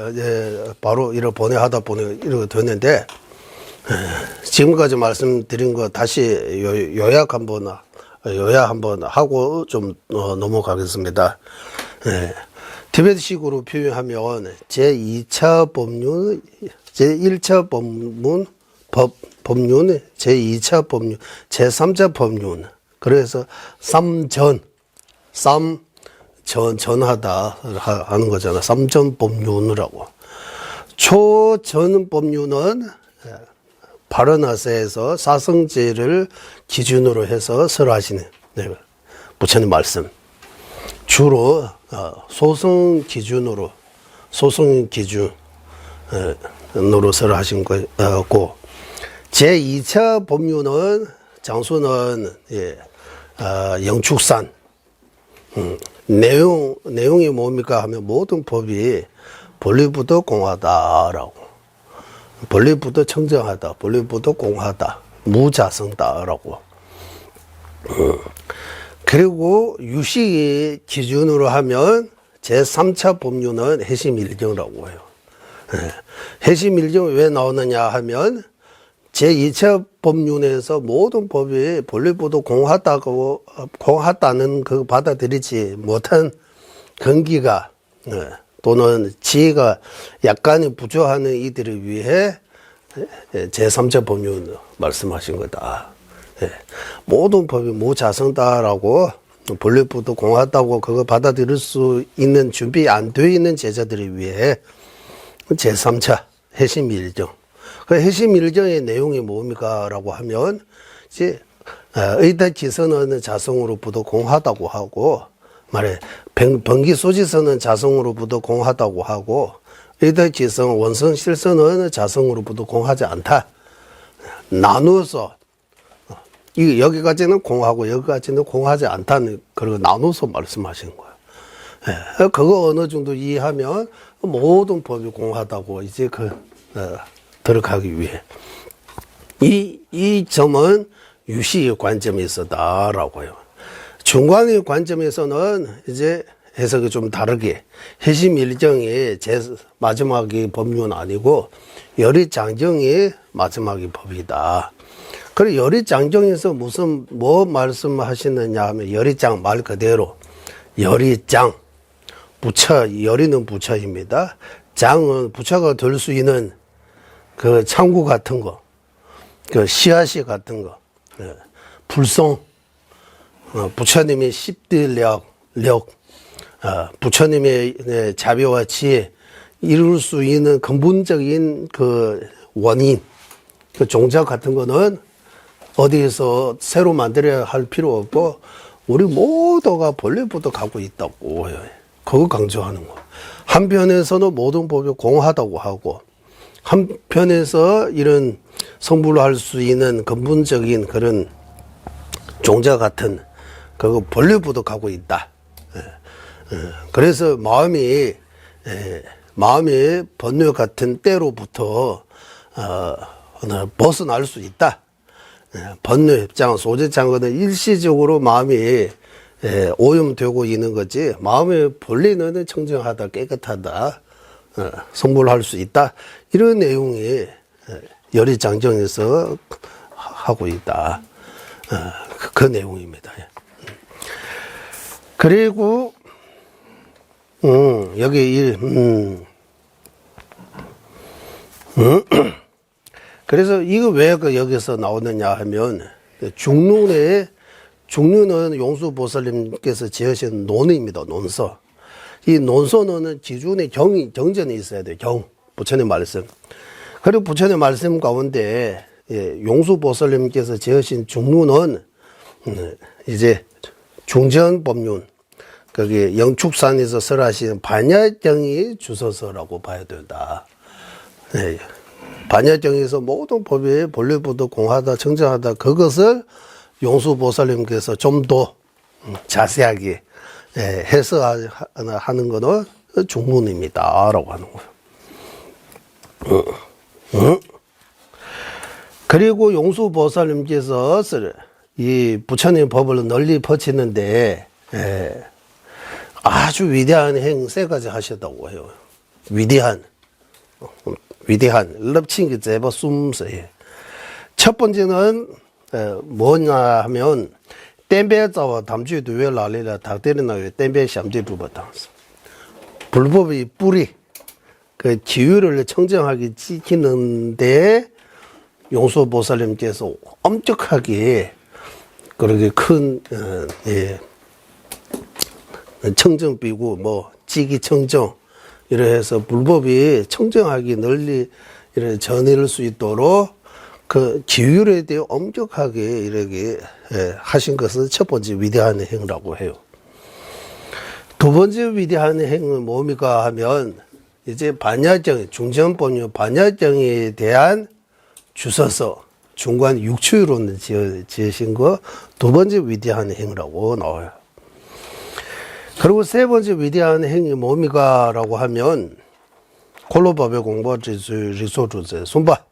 바로 이렇게 하다 보니 이렇게 됐는데, 지금까지 말씀드린 거 다시 요약 한번 하고 좀 넘어가겠습니다. 티베트식으로 표현하면 제2차 법률, 제1차 법문, 법륜, 제2차 법륜, 제3차 법륜. 그래서 전하다 하는 거잖아. 삼전 법륜이라고. 초전 법륜은 바라나시에서 사성제를 기준으로 해서 설하시는 부처님 말씀. 주로 소성 기준으로 설하신 거고, 제2차 법륜은 장수는 영축산. 내용이 뭡니까 하면 모든 법이 본리부터 공하다라고. 본리부터 청정하다, 본리부터 공하다, 무자성다라고. 그리고 유식 기준으로 하면 제3차 법륜은 해심일경이라고 해요. 해심일경이 왜 나오느냐 하면 제2차 법륜에서 모든 법이 본리부터 공하다는 그 받아들이지 못한 근기가 또는 지혜가 약간의 부족하는 이들을 위해 제3차 법륜 말씀하신 거다. 모든 법이 무자성다라고 본리부터 공하다고 그거 받아들일 수 있는 준비 안 되어 있는 제자들을 위해 제3차 해심일경. 그 해심일경의 내용이 뭡니까? 라고 하면, 이제, 의다기선은 자성으로부터 공하다고 하고, 번기소지선은 자성으로부터 공하다고 하고, 의다기선, 원성실선은 자성으로부터 공하지 않다. 나누어서, 여기까지는 공하고, 여기까지는 공하지 않다는, 그리고 나눠서 말씀하시는 거예요. 그거 어느 정도 이해하면, 모든 법이 공하다고, 이제 들어가기 위해. 이 점은 유식의 관점에서다라고 해요. 중광의 관점에서는 이제 해석이 좀 다르게, 해심일경이 마지막이 법륜 아니고, 열의장정이 마지막이 법이다. 그리고 열의장정에서 뭐 말씀하시느냐 하면, 열의장 말 그대로, 열의장, 열의는 부처입니다. 장은 부처가 될 수 있는 그 창구 같은 거, 그 씨앗이 같은 거, 불성, 부처님의 십대력, 부처님의 자비와 지혜, 이룰 수 있는 근본적인 그 원인, 그 종자 같은 거는 어디에서 새로 만들어야 할 필요 없고, 우리 모두가 본래부터 갖고 있다고 해요. 그거 강조하는 거. 한편에서는 모든 법이 공하다고 하고, 한편에서 이런 성불할 수 있는 근본적인 그런 종자 같은 그거 본래부터 갖고 있다. 그래서 마음이 번뇌 같은 때로부터 벗어날 수 있다. 번뇌 입장, 소재장거는 일시적으로 마음이 오염되고 있는 거지, 마음의 본래는 청정하다, 깨끗하다, 성불할 수 있다. 이런 내용이 열의장정에서 하고 있다. 그 내용입니다. 그리고 여기 그래서 이거 왜 여기서 나오느냐 하면, 중륜은 용수보살님께서 지으신 논입니다. 논서. 이 논서는 기준에 경전이 있어야 돼요. 부처님 말씀. 그리고 부처님 말씀 가운데 용수보살님께서 지으신 중륜은 이제 중전법륜, 거기 영축산에서 설하신 반야경이 주소서라고 봐야 된다. 반야경에서 모든 법이 본래부터 공하다, 청정하다, 그것을 용수보살님께서 좀 더 자세하게 해석하는 것은 중문입니다. 라고 하는 거예요. 그리고 용수보살님께서 이 부처님 법을 널리 퍼치는데, 아주 위대한 행 세 가지 하셨다고 해요. 위대한, 럽칭기 제버 숨세. 첫 번째는 뭐냐 하면 땜배자와 담주도 왜 나리라 닭대리나 왜 땜배 샴제 두바다. 불법의 뿌리, 그 기율을 청정하게 지키는데 용수보살님께서 엄격하게 그렇게 큰 청정비고 뭐 지기 청정 이래 해서 불법이 청정하게 널리 이래 전할 수 있도록 그 기율에 대해 엄격하게 이렇게 하신 것은 첫 번째 위대한 행위라고 해요. 두 번째 위대한 행위는 뭡니까 하면 이제 반야정, 중전법률 반야정에 대한 주서서 중간 육추론을 지으신 거 두 번째 위대한 행위라고 나와요. 그리고 세 번째 위대한 행위 뭡니까 라고 하면 콜로법의 공부지수 리소주제 손바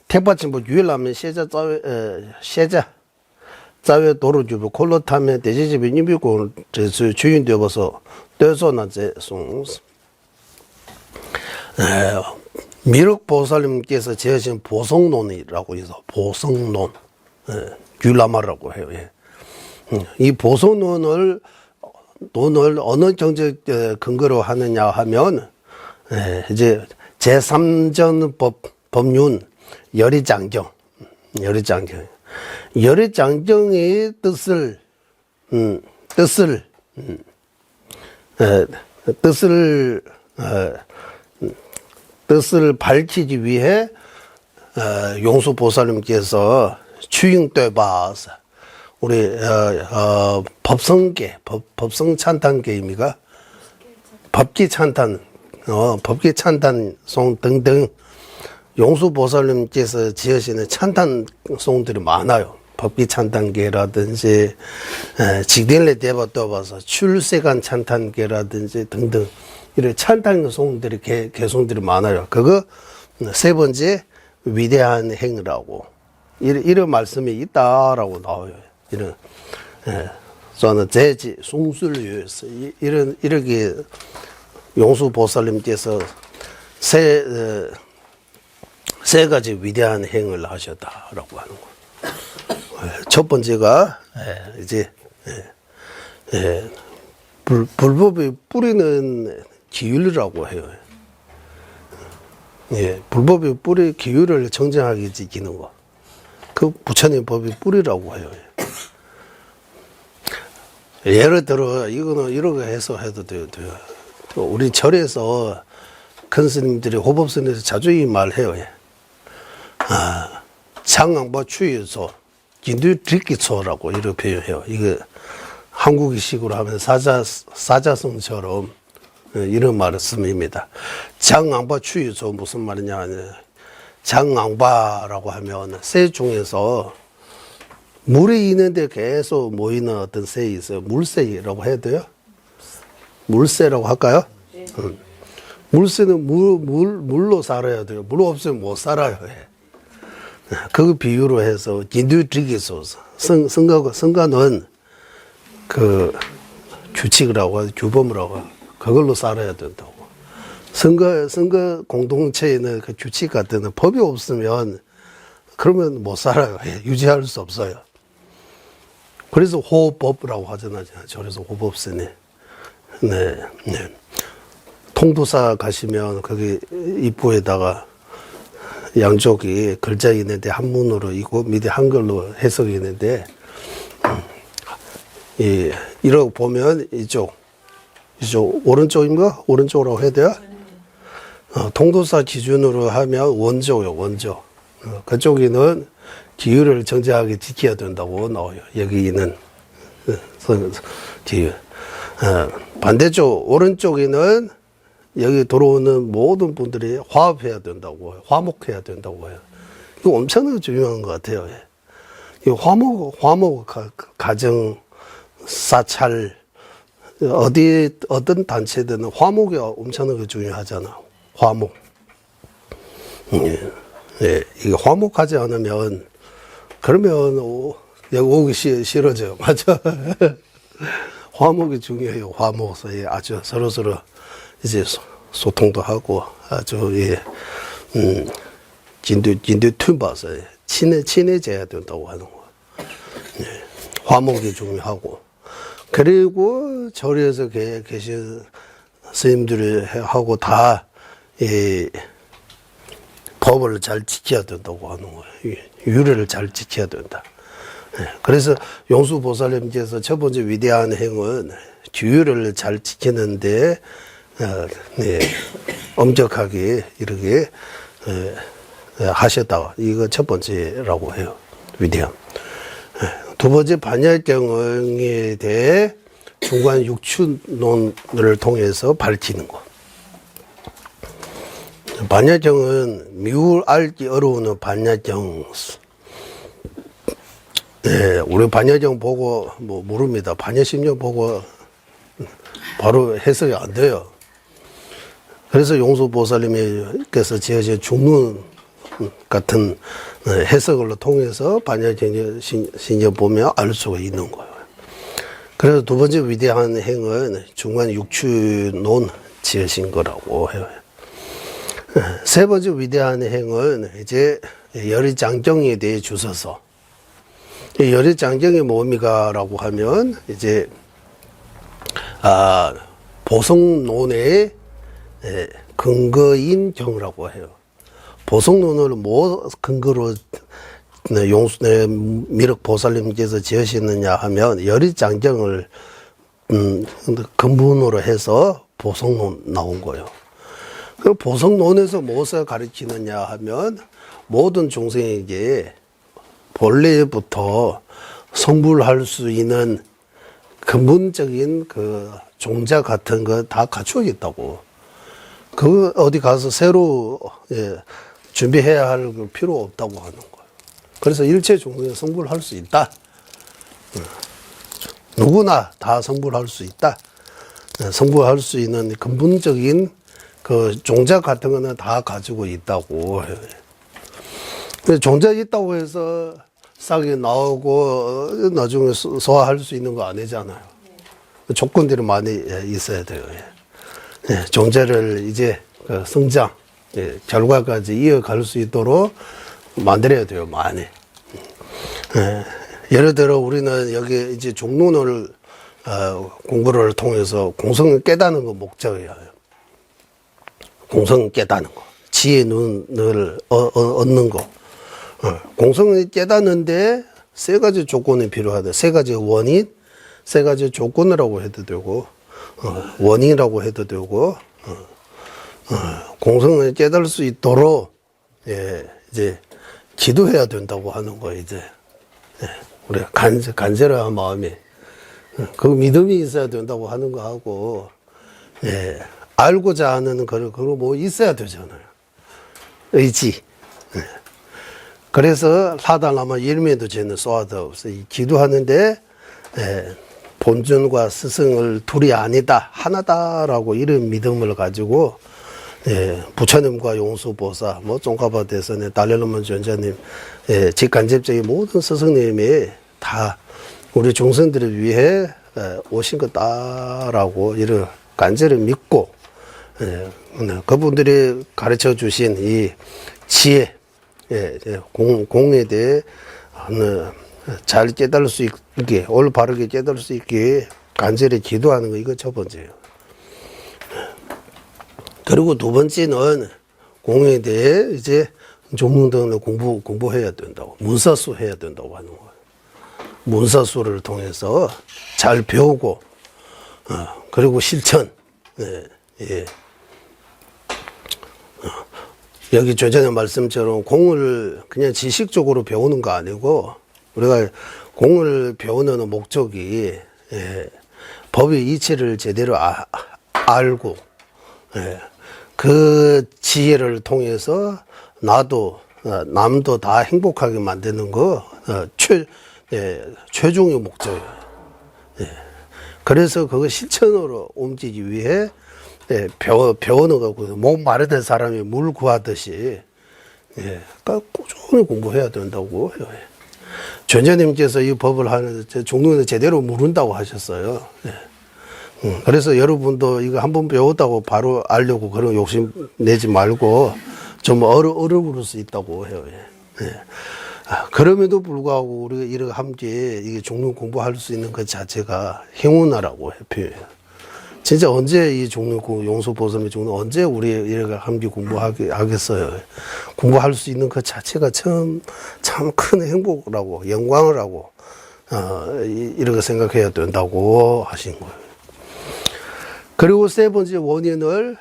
택받침부 유일하면 세자 자외 도로주부 콜로 타면 대지집이 인비고 제수 주인되어서 떼서나제 송 미륵 보살님께서 지으신 보성론이라고 해서 보성론 귤라마라고 해요. 이 보성론을 어느 정책 근거로 하느냐 하면 이제 제3전 법륜 열의장경의 뜻을 밝히기 위해 용수보살님께서 추잉되봐서 우리 법성계 법성찬탄계입니까? 법기찬탄 법기찬탄송 등등 용수보살님께서 지으시는 찬탄송들이 많아요. 법기찬탄계라든지 직딜레 대바떠봐서 출세간 찬탄계라든지 등등 이런 찬탄송들이 개송들이 많아요. 그거 세 번째 위대한 행위라고 이런 말씀이 있다라고 나와요. 이런 저는 제지 송술유에서 이렇게 용수보살님께서 세 가지 위대한 행을 하셨다라고 하는 거. 첫 번째가 이제 불법의 뿌리는 기율이라고 해요. 불법의 뿌리 기율을 정정하게 지키는 거. 그 부처님 법의 뿌리라고 해요. 예를 들어 이거는 이렇게 해서 해도 돼요. 우리 절에서 큰 스님들이 호법 스님에서 자주 이 말해요. 장왕바 추유소, 긴두드리기소라고 이렇게 표현해요. 이거 한국식으로 하면 사자성처럼 이런 말을 씁니다. 장왕바 추유소 무슨 말이냐 하면 장왕바라고 하면 새 중에서 물이 있는데 계속 모이는 어떤 새이 있어요. 물새라고 해야 돼요? 물새라고 할까요? 물새는 물로 살아야 돼요. 물 없으면 못 살아요. 그 비유로 해서 긴두드리기소서 성가는 그 규칙이라고 하죠. 규범이라고 하죠. 그걸로 살아야 된다고. 선거 공동체에는 그 규칙 같은 법이 없으면 그러면 못 살아요. 유지할 수 없어요. 그래서 호법이라고 하잖아요. 저래서 호법세네. 네. 통도사 가시면 거기 입구에다가 양쪽이 글자 있는데 한문으로 있고 밑에 한글로 해석이 있는데 이러고 보면 이쪽 오른쪽인가? 오른쪽으로 해야 돼요? 통도사 기준으로 하면 원조요, 원조. 그쪽에는 기율을 정정하게 지켜야 된다고 나와요. 여기 있는 기율. 반대쪽, 오른쪽에는 여기 들어오는 모든 분들이 화합해야 된다고 해요. 화목해야 된다고 해요. 이거 엄청나게 중요한 것 같아요. 이 화목, 가정, 사찰, 어떤 단체들은 화목이 엄청나게 중요하잖아. 화목. 이게 화목하지 않으면, 그러면 여기 오기 싫어져요. 맞아. 화목이 중요해요. 화목서 아주 서로서로 이제 소통도 하고 아주 진도 틈봐서 친해져야 된다고 하는 거. 화목이 중요하고 그리고 절에서 계신 스님들하고 다 법을 잘 지켜야 된다고 하는 거예요. 유래를 잘 지켜야 된다. 그래서 용수보살님께서 첫 번째 위대한 행은 규율을 잘 지키는데 엄격하게 이렇게 하셨다. 이거 첫 번째라고 해요. 위대함. 두 번째 반야경에 대해 중관 육추론을 통해서 밝히는 것. 반야경은 미울 알기 어려운 반야경. 우리 반야경 보고 뭐 모릅니다. 반야심경 보고 바로 해석이 안 돼요. 그래서 용수보살님께서 지어진 중론 같은 해석을 통해서 반야심경 보면 알 수가 있는 거예요. 그래서 두 번째 위대한 행은 중관 육추론 지으신 거라고 해요. 세 번째 위대한 행은 이제 열의장경에 대해 주셔서 열의장경이 뭡니까라고 하면 이제 보성론의 근거인 경이라고 해요. 보성론을 뭐 근거로 미륵보살님께서 지으시느냐 하면 열의장경을 근본으로 해서 보성론 나온 거예요. 그 보성론에서 무엇을 가르치느냐 하면 모든 중생에게 본래부터 성불할 수 있는 근본적인 그 종자 같은 거 다 갖추어 있다고. 그 어디 가서 새로 준비해야 할 필요 없다고 하는 거예요. 그래서 일체 중생이 성불할 수 있다. 누구나 다 성불할 수 있다. 성불할 수 있는 근본적인 그 종자 같은 거는 다 가지고 있다고 해요. 종자 있다고 해서 싹이 나오고 나중에 소화할 수 있는 거 아니잖아요. 조건들이 많이 있어야 돼요. 종자를 이제 성장, 결과까지 이어갈 수 있도록 만들어야 돼요, 많이. 예를 들어 우리는 여기 이제 종론을 공부를 통해서 공성을 깨닫는 거 목적이에요. 공성을 깨닫는 거, 지혜 눈을 얻는 거. 공성을 깨닫는데 세 가지 조건이 필요하다. 세 가지 원인, 세 가지 조건이라고 해도 되고, 원인이라고 해도 되고, 공성을 깨달을 수 있도록, 이제, 기도해야 된다고 하는 거예요, 이제. 우리 간절한 마음이. 그 믿음이 있어야 된다고 하는 거 하고, 알고자 하는 그거 뭐 있어야 되잖아요. 의지. 그래서 사달라마 일면도 죄는 쏘아도 없어. 기도하는데 본尊과 스승을 둘이 아니다 하나다라고 이런 믿음을 가지고 부처님과 용수보사, 뭐 종가바 대선의 달렐로몬 전자님, 직간접적인 모든 스승님이 다 우리 중생들을 위해 오신 거다라고 이런 간절히 믿고 그분들이 가르쳐 주신 이 지혜, 공에 대해 잘 깨달을 수 있게, 올바르게 깨달을 수 있게 간절히 기도하는 거, 이거 첫 번째예요. 그리고 두 번째는 공에 대해 이제 종문 등을 공부해야 된다고, 문사수 해야 된다고 하는 거예요. 문사수를 통해서 잘 배우고, 그리고 실천, 여기 조전의 말씀처럼 공을 그냥 지식적으로 배우는 거 아니고, 우리가 공을 배우는 목적이 법의 이치를 제대로 알고 그 지혜를 통해서 나도 남도 다 행복하게 만드는 거 최종의 목적이에요. 그래서 그거 실천으로 옮기기 위해 배우는 거고, 몸 마르던 사람이 물 구하듯이 꾸준히 공부해야 된다고 해요. 전자님께서 이 법을 하는 종론을 제대로 모른다고 하셨어요. 예. 그래서 여러분도 이거 한번 배웠다고 바로 알려고 그런 욕심 내지 말고 좀 어려울 수 있다고 해요. 예. 예. 그럼에도 불구하고 우리가 이렇게 함께 이게 종론 공부할 수 있는 것 자체가 행운아라고 표현해요. 진짜 언제 이 종론 용서보살의 종론 언제 우리 이렇게 함께 공부하겠어요. 공부할 수 있는 것 자체가 참 큰 행복이라고 영광을 하고 이렇게 생각해야 된다고 하신 거예요. 그리고 세 번째 원인을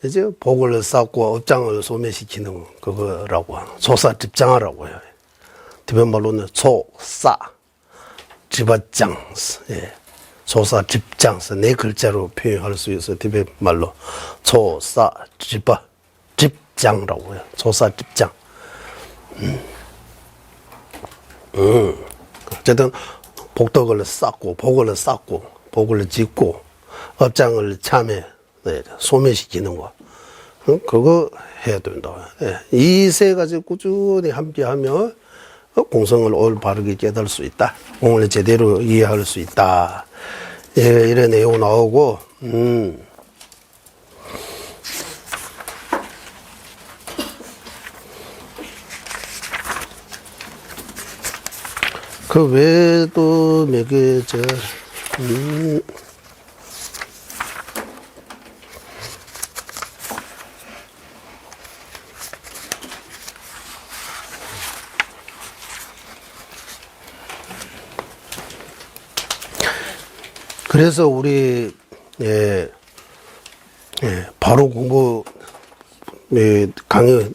이제 복을 쌓고 업장을 소멸시키는 그거라고 소사집장하라고 해요. 티베트 말로는 소사 집장스. 예. 소사집장스 네 글자로 표현할 수 있어요. 티베트 말로 소사집장이라고 해요. 소사집장. 어쨌든 복덕을 쌓고 복을 쌓고 복을 짓고 업장을 참에 소멸시키는 거 그거 해야 된다. 이 세 가지 꾸준히 함께하면 공성을 올바르게 깨달을 수 있다. 공을 제대로 이해할 수 있다. 이런 내용 나오고 그 외에도 몇 개 그래서 우리 바로 공부 강의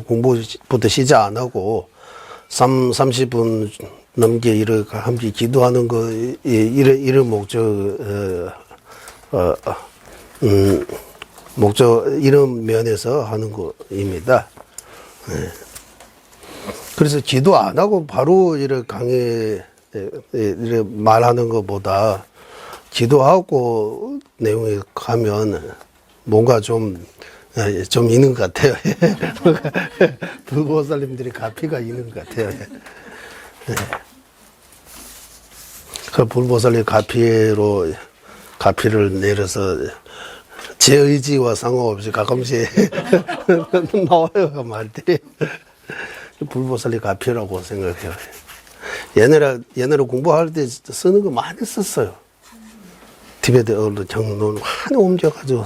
공부부터 시작 안 하고 30분 넘게 이렇게 함께 기도하는 거 이런 목적 이런 면에서 하는 거입니다. 그래서 기도 안 하고 바로 이렇게 강의 이렇게 말하는 것보다 기도하고 내용에 가면 뭔가 좀 있는 것 같아요. 불보살님들이 가피가 있는 것 같아요. 그 불보살님 가피를 내려서 제 의지와 상관없이 가끔씩 나와요, 그 말들이. 불보살님 가피라고 생각해요. 옛날에 공부할 때 쓰는 거 많이 썼어요. 티베트어로 정론 많이 옮겨가지고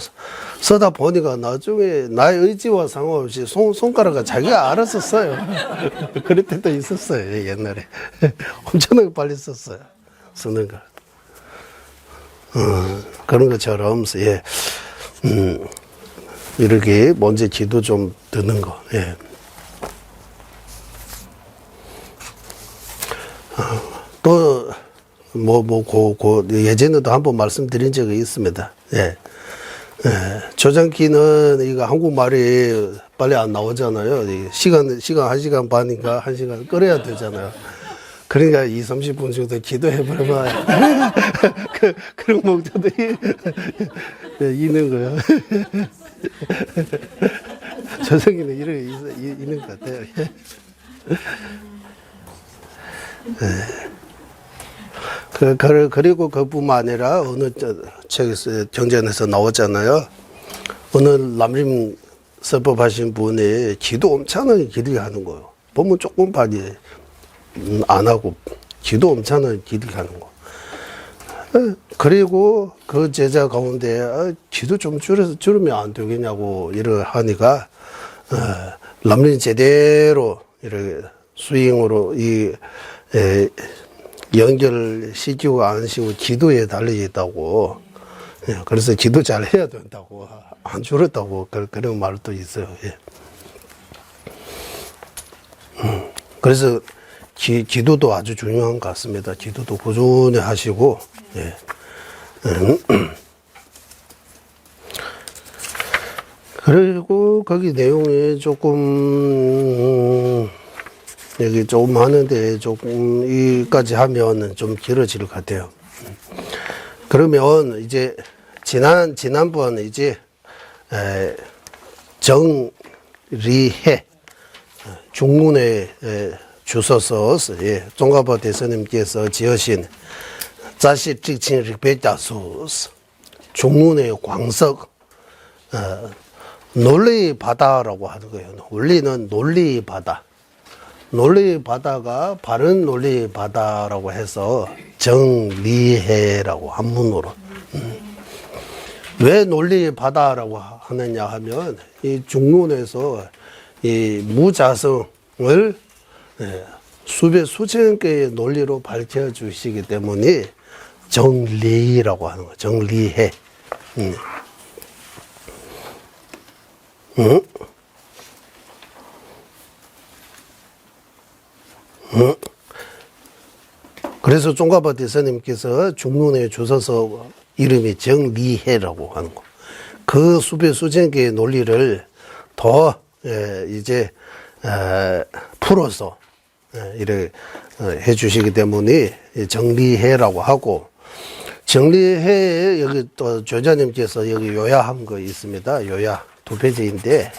쓰다 보니까 나중에 나의 의지와 상관없이 손가락을 자기가 알아서 써요. 그럴 때도 있었어요, 옛날에. 엄청나게 빨리 썼어요, 쓰는 거. 그런 것처럼, 이렇게 먼저 기도 좀 드는 거, 또, 예전에도 한번 말씀드린 적이 있습니다. 조장기는 이거 한국말이 빨리 안 나오잖아요. 시간 1시간 반인가 1시간 끌어야 되잖아요. 그러니까 30분 정도 기도해보면 그런 목적도 있는 거예요. 조장기는 이런 게 있는 것 같아요. 그리고 그뿐만 아니라 어느 책에서 경전에서 나오잖아요. 어느 남림 설법하신 분이 기도 엄청나게 길게 하는 거예요. 보면 조금 많이 안 하고 기도 엄청나게 길게 하는 거. 그리고 그 제자 가운데 기도 좀 줄이면 안 되겠냐고 이렇게 하니까 남림 제대로 이렇게 수행으로 연결시키고 안 시키고 기도에 달려있다고. 그래서 기도 잘 해야 된다고. 안 줄었다고. 그런 말도 있어요. 그래서 기도도 아주 중요한 것 같습니다. 기도도 꾸준히 하시고. 그리고 거기 내용이 조금 여기 조금 하는데 조금 이까지 하면 좀 길어질 것 같아요. 그러면 이제 지난번 이제 정리해 중문에 주셔서 예, 종가보 대선님께서 지으신 자시 직칭 백자수 중문의 광석 논리 바다라고 하는 거예요. 논리는 논리 바다. 논리 바다가 바른 논리 바다라고 해서 정리해라고 한문으로. 왜 논리 바다라고 하느냐 하면 이 중문에서 이 무자성을 수백 수천 개의 논리로 밝혀 주시기 때문에 정리라고 하는 거예요. 정리해. 그래서 종가보 대선님께서 중문에 주셔서 이름이 정리해라고 하는 거. 그 수백 수천 개의 논리를 더 이제 풀어서 이렇게 해주시기 때문에 정리해라고 하고, 정리해 여기 또 조자님께서 여기 요약한 거 있습니다. 요약 2페이지인데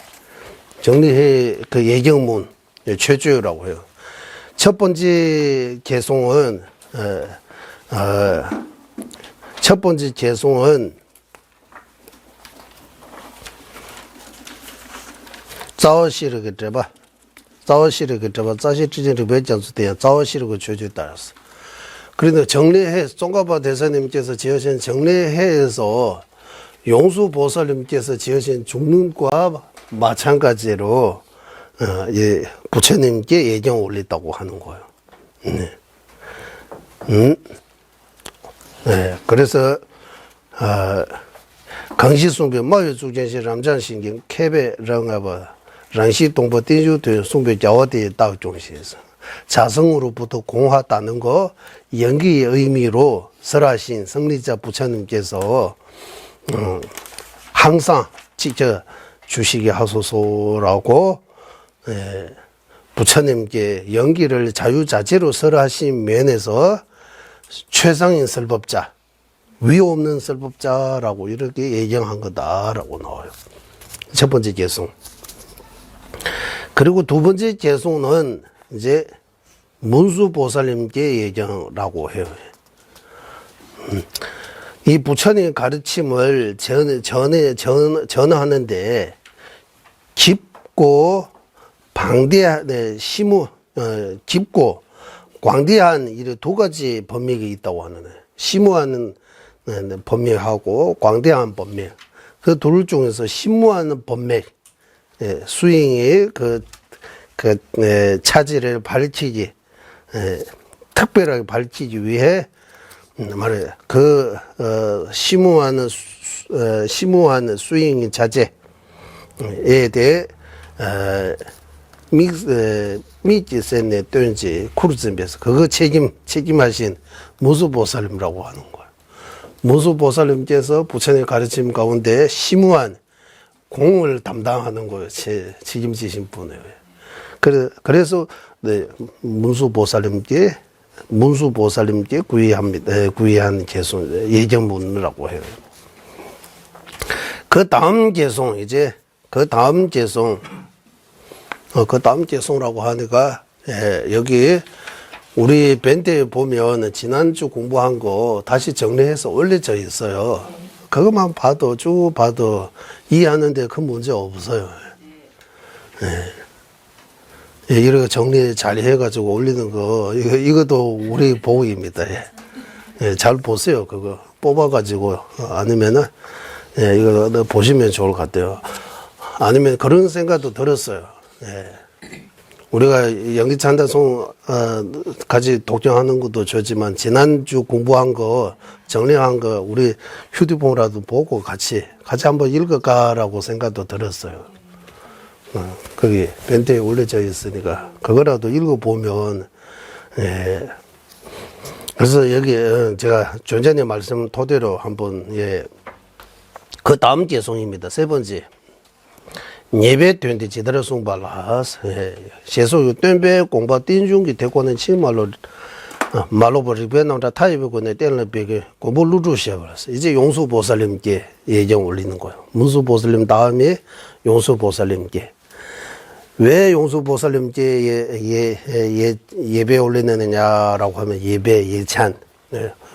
정리해 그 예경문 최초라고 해요. 첫 번째 개송은 첫 번째 개송은 자오시르게 잡아 자오시르게 잡아 자시 지진을 배장수대야 자오시르고 조주에 따라서. 그런데 정리해 종가보 대사님께서 지으신 정리해에서 용수보살님께서 지으신 중문과 마찬가지로 예, 부처님께 예경 올렸다고 하는 거예요. 네, 그래서 강시송배 마유주전시 람장신경 캐베랑아바 랑시동보 띵주도 송배 자와대 다중시에서 자성으로부터 공화다는 거 연기의 의미로 설하신 성리자 부처님께서 항상 직접 주시게 하소서라고 부처님께 연기를 자유자재로 설하신 면에서 최상인 설법자, 위 없는 설법자라고 이렇게 예정한 거다라고 나와요. 첫 번째 개송. 그리고 두 번째 개송은 이제 문수보살님께 예정라고 해요. 이 부처님 가르침을 전하는데 깊고 방대한 깊고 광대한 이런 두 가지 법맥이 있다고 하는 거예요. 심오한 법맥하고 광대한 법맥. 그 둘 중에서 심오한 법맥 수행의 차질을 밝히기 특별하게 밝히기 위해 말해 심오한 수행 자재에 대해 미지센의 뜬지 쿠르즈에서 그거 책임하신 무수보살님이라고 하는 거예요. 무수보살님께서 부처님 가르침 가운데 심오한 공을 담당하는 거예요. 책임지신 분이에요. 그래서 네, 문수보살님께 구의한 개송 예정문이라고 해요. 그 다음 개송 개송라고 하니까 여기 우리 밴드에 보면 지난주 공부한 거 다시 정리해서 올려져 있어요. 그것만 봐도 쭉 봐도 이해하는데 큰 문제 없어요. 이렇게 정리 잘 해가지고 올리는 거 이것도 우리 복입니다. 잘 보세요. 그거 뽑아가지고 아니면은 이거 보시면 좋을 것 같아요. 아니면 그런 생각도 들었어요. 우리가 연기찬다송 같이 독점하는 것도 좋지만 지난주 공부한 거 정리한 거 우리 휴대폰이라도 보고 같이 한번 읽을까라고 생각도 들었어요. 거기 밴드에 올려져 있으니까 그거라도 읽어보면 그래서 여기 제가 전전의 말씀 토대로 한번 그 다음 개송입니다. 세 번째 예배 된데 제대로 송발라서 세소 뗀배 공부 띵중기 대고는 치말로 말로 버리고 나다 타입이고네 뗄을 베게 공부 루루시아 그랬어. 이제 용수보살님께 예정 올리는 거예요. 문수보살님 다음에 용수보살님께 왜 용수보살님께 예배 올리느냐라고 하면 예배, 예찬,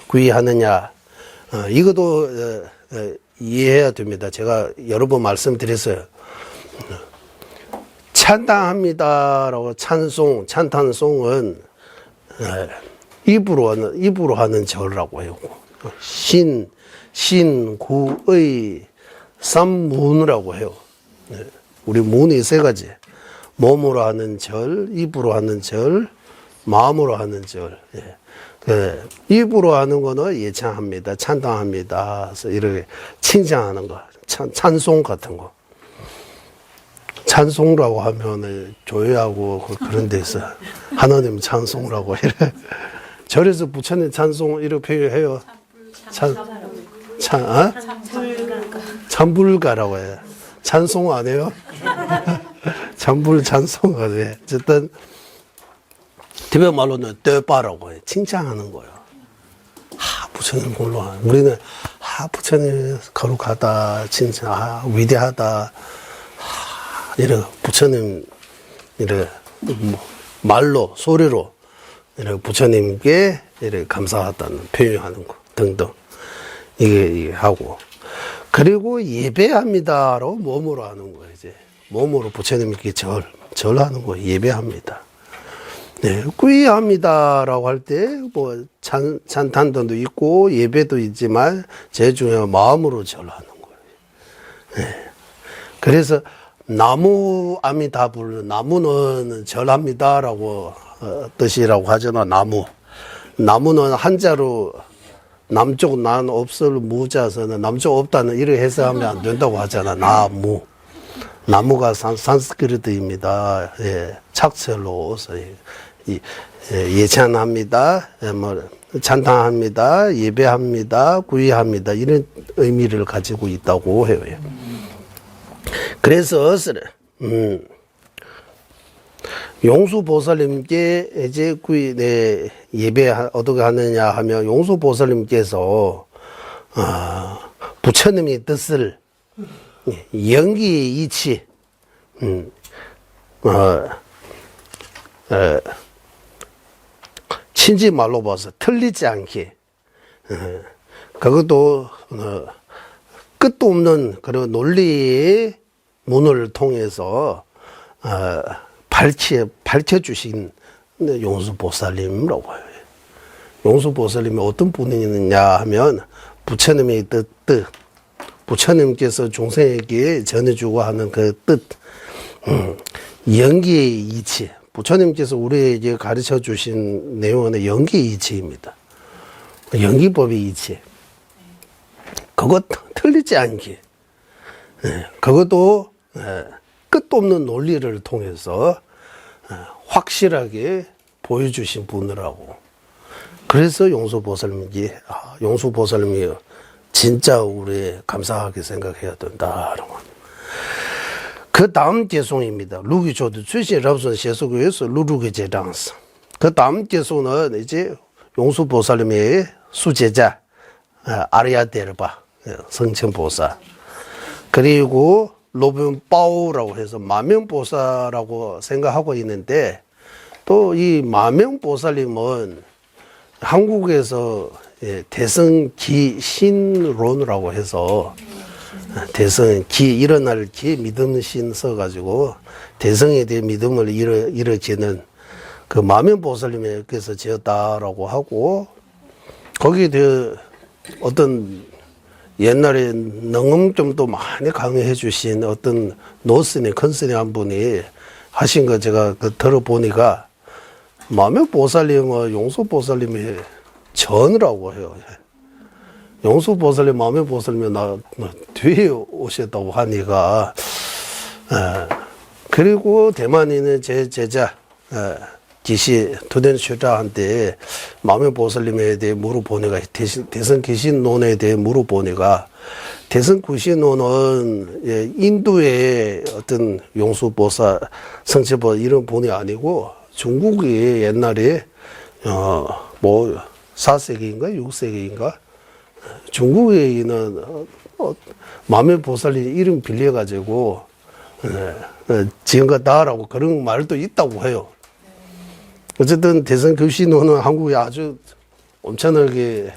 구이하느냐. 이것도 이해해야 됩니다. 제가 여러 번 말씀드렸어요. 찬양합니다라고 찬송, 찬탄송은 입으로 하는 절이라고 해요. 구의, 삼문이라고 해요. 우리 문이 세 가지. 몸으로 하는 절, 입으로 하는 절, 마음으로 하는 절. 입으로 하는 거는 예찬합니다. 찬양합니다. 그래서 이렇게 칭찬하는 거. 찬송 같은 거. 찬송이라고 하면 교회하고 그런 데서 하나님 찬송이라고 이래. 절에서 부처님 찬송 이렇게 표현해요. 찬불가라고 해요. 찬송 안 해요? 찬송 안 해. 어쨌든 티베트 말로는 떼빠라고 해. 칭찬하는 거예요. 부처님 올라와. 우리는 부처님 거룩하다, 칭찬, 위대하다. 이래 부처님 이래 말로 소리로 이래 부처님께 이래 감사하다는 표현하는 거 등등 이게 하고 그리고 예배합니다로 몸으로 하는 거예요. 이제 몸으로 부처님께 절하는 거 예배합니다. 네, 구이합니다라고 할 때 뭐 찬탄도 있고 예배도 있지만 제일 중요한 마음으로 절하는 거예요. 네. 그래서 나무 아미다불 나무는 절합니다라고 뜻이라고 하잖아. 나무는 한자로 남쪽 난 없을 무자서는 남쪽 없다는 이렇게 해석하면 안 된다고 하잖아. 나무가 산스크리트입니다. 예, 착철로서 예찬합니다. 찬양합니다. 예배합니다. 구이합니다. 이런 의미를 가지고 있다고 해요. 그래서 용수보살님께 이제 예배 어떻게 하느냐 하면 용수보살님께서 부처님의 뜻을 영기이치 친지 말로 봐서 틀리지 않게 그것도 끝도 없는 그런 논리의 문을 통해서 밝혀주신 용수보살님이라고 해요. 용수보살님이 어떤 분이냐 하면 부처님의 뜻, 부처님께서 종생에게 전해주고 하는 그 뜻, 영기의 이치, 부처님께서 우리에게 가르쳐 주신 내용은 영기의 이치입니다. 영기법의 이치. 그것 틀리지 않게. 그것도 끝도 없는 논리를 통해서 확실하게 보여주신 분이라고. 그래서 용수보살님이 진짜 우리 감사하게 생각해야 된다라고. 그 다음 개송입니다. 루기조도 최신 랍선 세속에서 루루게 제장스. 그 다음 개송은 이제 용수보살님의 수제자 아리아데르바 성천보살. 그리고 로변바오라고 해서 마명보살라고 생각하고 있는데 또 이 마명보살님은 한국에서 대성기신론이라고 해서 대성기 일어날 기 믿음 신 써가지고 대성에 대해 믿음을 일으키는 그 마명보살님께서 지었다라고 하고 거기에 대해 어떤 옛날에 능음 좀 또 많이 강의해 주신 어떤 노스님, 큰스님 한 분이 하신 거 제가 들어보니까 마명보살님은 용수보살님이 전이라고 해요. 용수보살님, 마명보살님이 나 뒤에 오셨다고 하니까 그리고 대만에 있는 제 제자 기시 두된 슈자한테 마명보살님에 대해 물어보니까 대선 기신론에 대해 물어보니까 대선 기신론은 인도의 어떤 용수보살, 성체보살 이런 분이 아니고 중국이 옛날에 뭐 4세기인가 6세기인가 중국에 있는 마명보살님 이름 빌려가지고 지은 거다라고 그런 말도 있다고 해요. 어쨌든 대선 교신호는 한국에 아주 엄청나게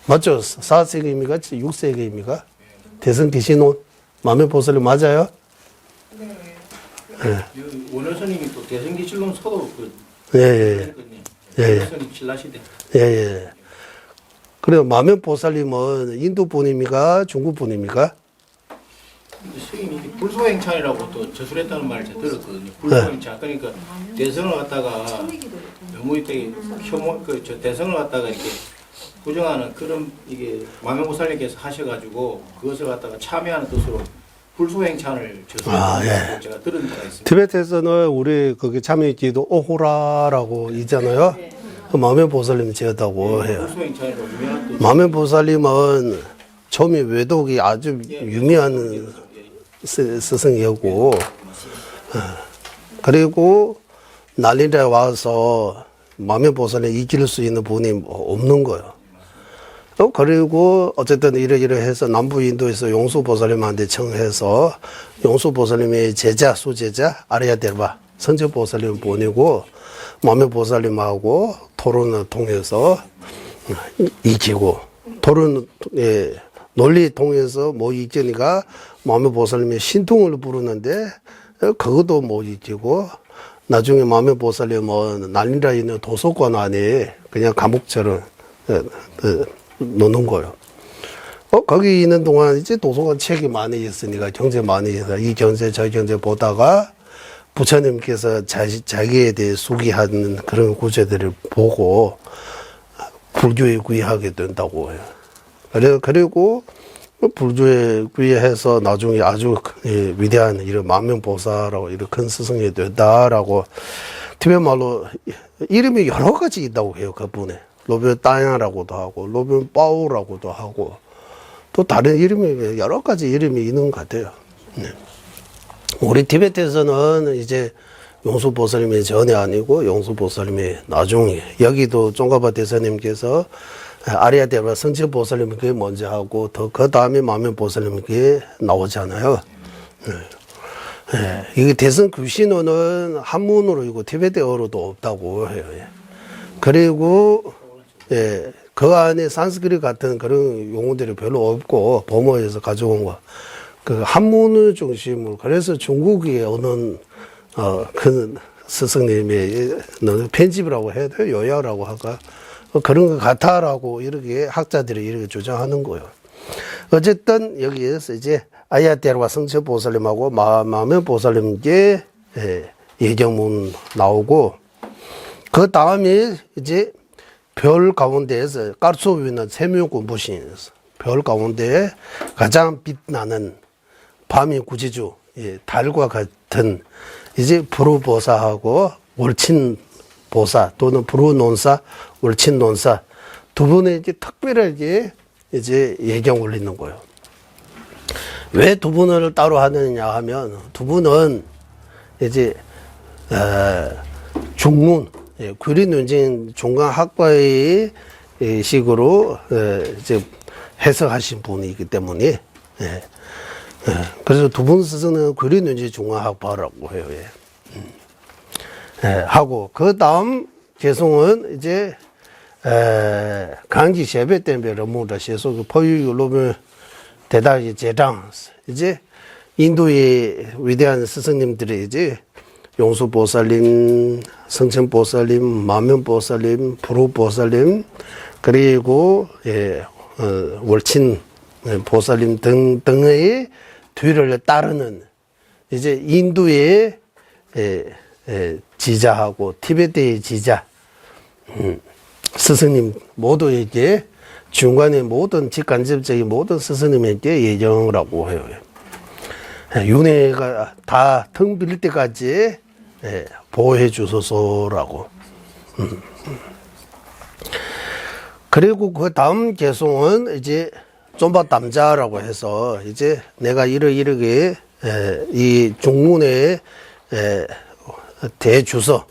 맞죠? 4세기입니까? 6세기입니까? 대선 교신호 마면보살이 맞아요? 네. 원효스님이 또 대선 기술론 서도 예. 원효스님 신라시대. 예. 그래요. 마면보살님은 인도 분입니까? 중국 분입니까? 스님이 불소행찬이라고 또 저술했다는 말을 제가 들었거든요. 불소행찬. 그러니까 대선을 갖다가 너무 이렇게 혐오, 저 대선을 갖다가 이렇게 부정하는 그런 이게 마면보살님께서 하셔가지고 그것을 갖다가 참여하는 뜻으로 불소행찬을 저술했다고 제가 들은 바가 있습니다. 티베트에서는 우리 거기 참여기도 오호라라고 있잖아요. 그 마면보살님이 지었다고 해요. 불소행찬이라고 유명한 뜻. 마면보살님은 처음에 외독이 아주 유명한 스승이었고, 그리고 난리에 와서 마면보살님 이길 수 있는 분이 없는 거예요. 그리고 어쨌든 이러이러해서 남부 인도에서 용수보살님한테 청해서 용수보살님의 제자, 수제자 아리야데르바 선제보살님 보내고 마면보살님하고 토론을 통해서 이기고 토론 논리 통해서 못 이기니까 마면보살님의 신통을 부르는데 그것도 못 이기고 나중에 마면보살님은 난리나 있는 도서관 안에 그냥 감옥처럼 놓는 거예요. 거기 있는 동안 이제 도서관 책이 많이 있으니까 경제 많이 있어. 이 경제 저 경제 보다가 부처님께서 자기에 대해 수기하는 그런 구제들을 보고 불교에 구의하게 된다고 해요. 그리고 불교에 구의해서 나중에 아주 위대한 이런 만명보살하고 이런 큰 스승이 된다라고 티베트 말로 이름이 여러 가지 있다고 해요. 그분에. 로변 따야라고도 하고 로변 빠오라고도 하고 또 다른 이름이 여러 가지 이름이 있는 것 같아요. 네. 우리 티베트에서는 이제 용수보살님이 전에 아니고 용수보살님이 나중에 여기도 종가바 대사님께서 아리야데바 성치보살님께 먼저 하고 더 그 다음에 마면보살님께 나오잖아요. 네. 네. 이게 대선 규신호는 한문으로 이고 티베트어로도 없다고 해요. 그리고 그 안에 산스크릿 같은 그런 용어들이 별로 없고 버머에서 가져온 거. 그 한문을 중심으로 그래서 중국에 오는 큰 스승님의 편집이라고 해야 돼요? 요야라고 할까? 그런 것 같아라고 이렇게 학자들이 이렇게 주장하는 거예요. 어쨌든 여기에서 이제 아야테르와 성처보살님하고 마면보살님께 예경문 나오고 그 다음에 이제 별 가운데에서 깔소위는 세묘군부신에서 별 가운데 가장 빛나는 밤이 구지주 달과 같은 이제 부루보사하고 월친보사 또는 부루논사, 월친논사 두 분의 이제 특별하게 이제 예경 올리는 거예요. 왜 두 분을 따로 하느냐 하면 두 분은 이제 중문 규리논진 종강학과의 식으로 이제 해석하신 분이기 때문에 그래서 두 분 스승은 규리논진 종강학과라고 해요. 하고 그 다음 개송은 이제 강지 세배 때문에 러무다 시속 포유 로면 대다이 제장 이제 인도의 위대한 스승님들이 이제 용수보살님, 성천보살님, 마면보살님, 부루보살님, 그리고 월친 보살님 등의 뒤를 따르는 이제 인도의 지자하고 티베트의 지자 스승님 모두에게 중간에 모든 직간접적인 모든 스승님에게 예정이라고 해요. 윤회가 다 텅 빌 때까지 보호해 주소서라고. 그리고 그 다음 개송은 이제 좀바 담자라고 해서 이제 내가 이렇게 이 중문의 대주서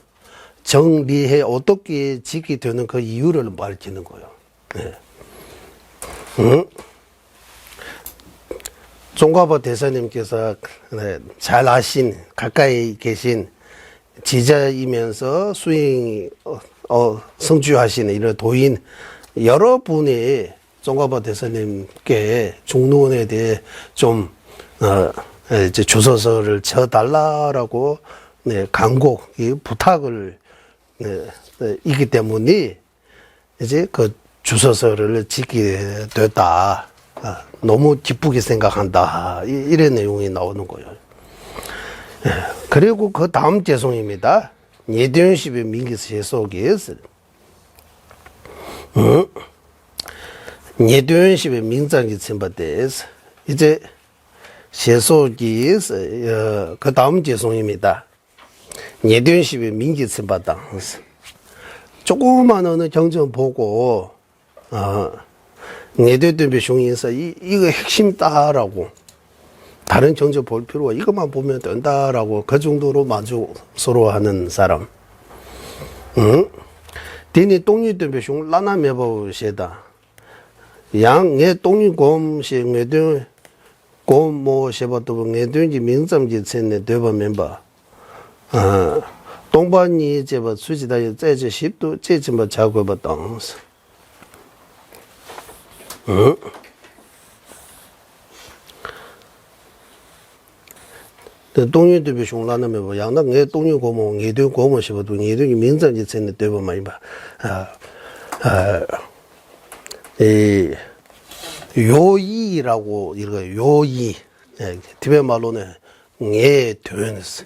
정리해 어떻게 지게 되는 그 이유를 밝히는 거예요. 종과보 대사님께서 잘 아신, 가까이 계신 지자이면서 수행이 성취하시는 이런 도인 여러분이 종과보 대사님께 중론에 대해 좀 이제 주소서를 쳐달라라고 간곡 이 부탁을 이기 때문에 이제 그 주소서를 짓게 됐다. 너무 기쁘게 생각한다. 이런 내용이 나오는 거예요. 그리고 그 다음 제송입니다. 예대연십의 민기세속에서 예대연십의 민장기 첨부돼서 이제 세속에서 그 다음 제송입니다. 예대연십의 민기 첨부당 조그만 어느 경전 보고 예대연십의 흉에서 이거 핵심이다라고 다른 경전 볼 필요가 이것만 보면 된다라고 그 정도로 만족스러워하는 사람. 디니 똥유대배숑 라나메보시다. 양의 똥유곰시 뇌든 곰모 셰바도 뇌든지 민점지 첸네 되버 멤버. 동반이 제바 수지다 제제 십도 제제 뭐 작업을 당스. 동유도 비숑 라나면 뭐 양당 내 동유 고모 뇌든 고모 셰바도 뇌든이 민점지 첸네 되버 많이 봐. 이 요이라고 이거 요이 티베트 말로는 예 표현했어.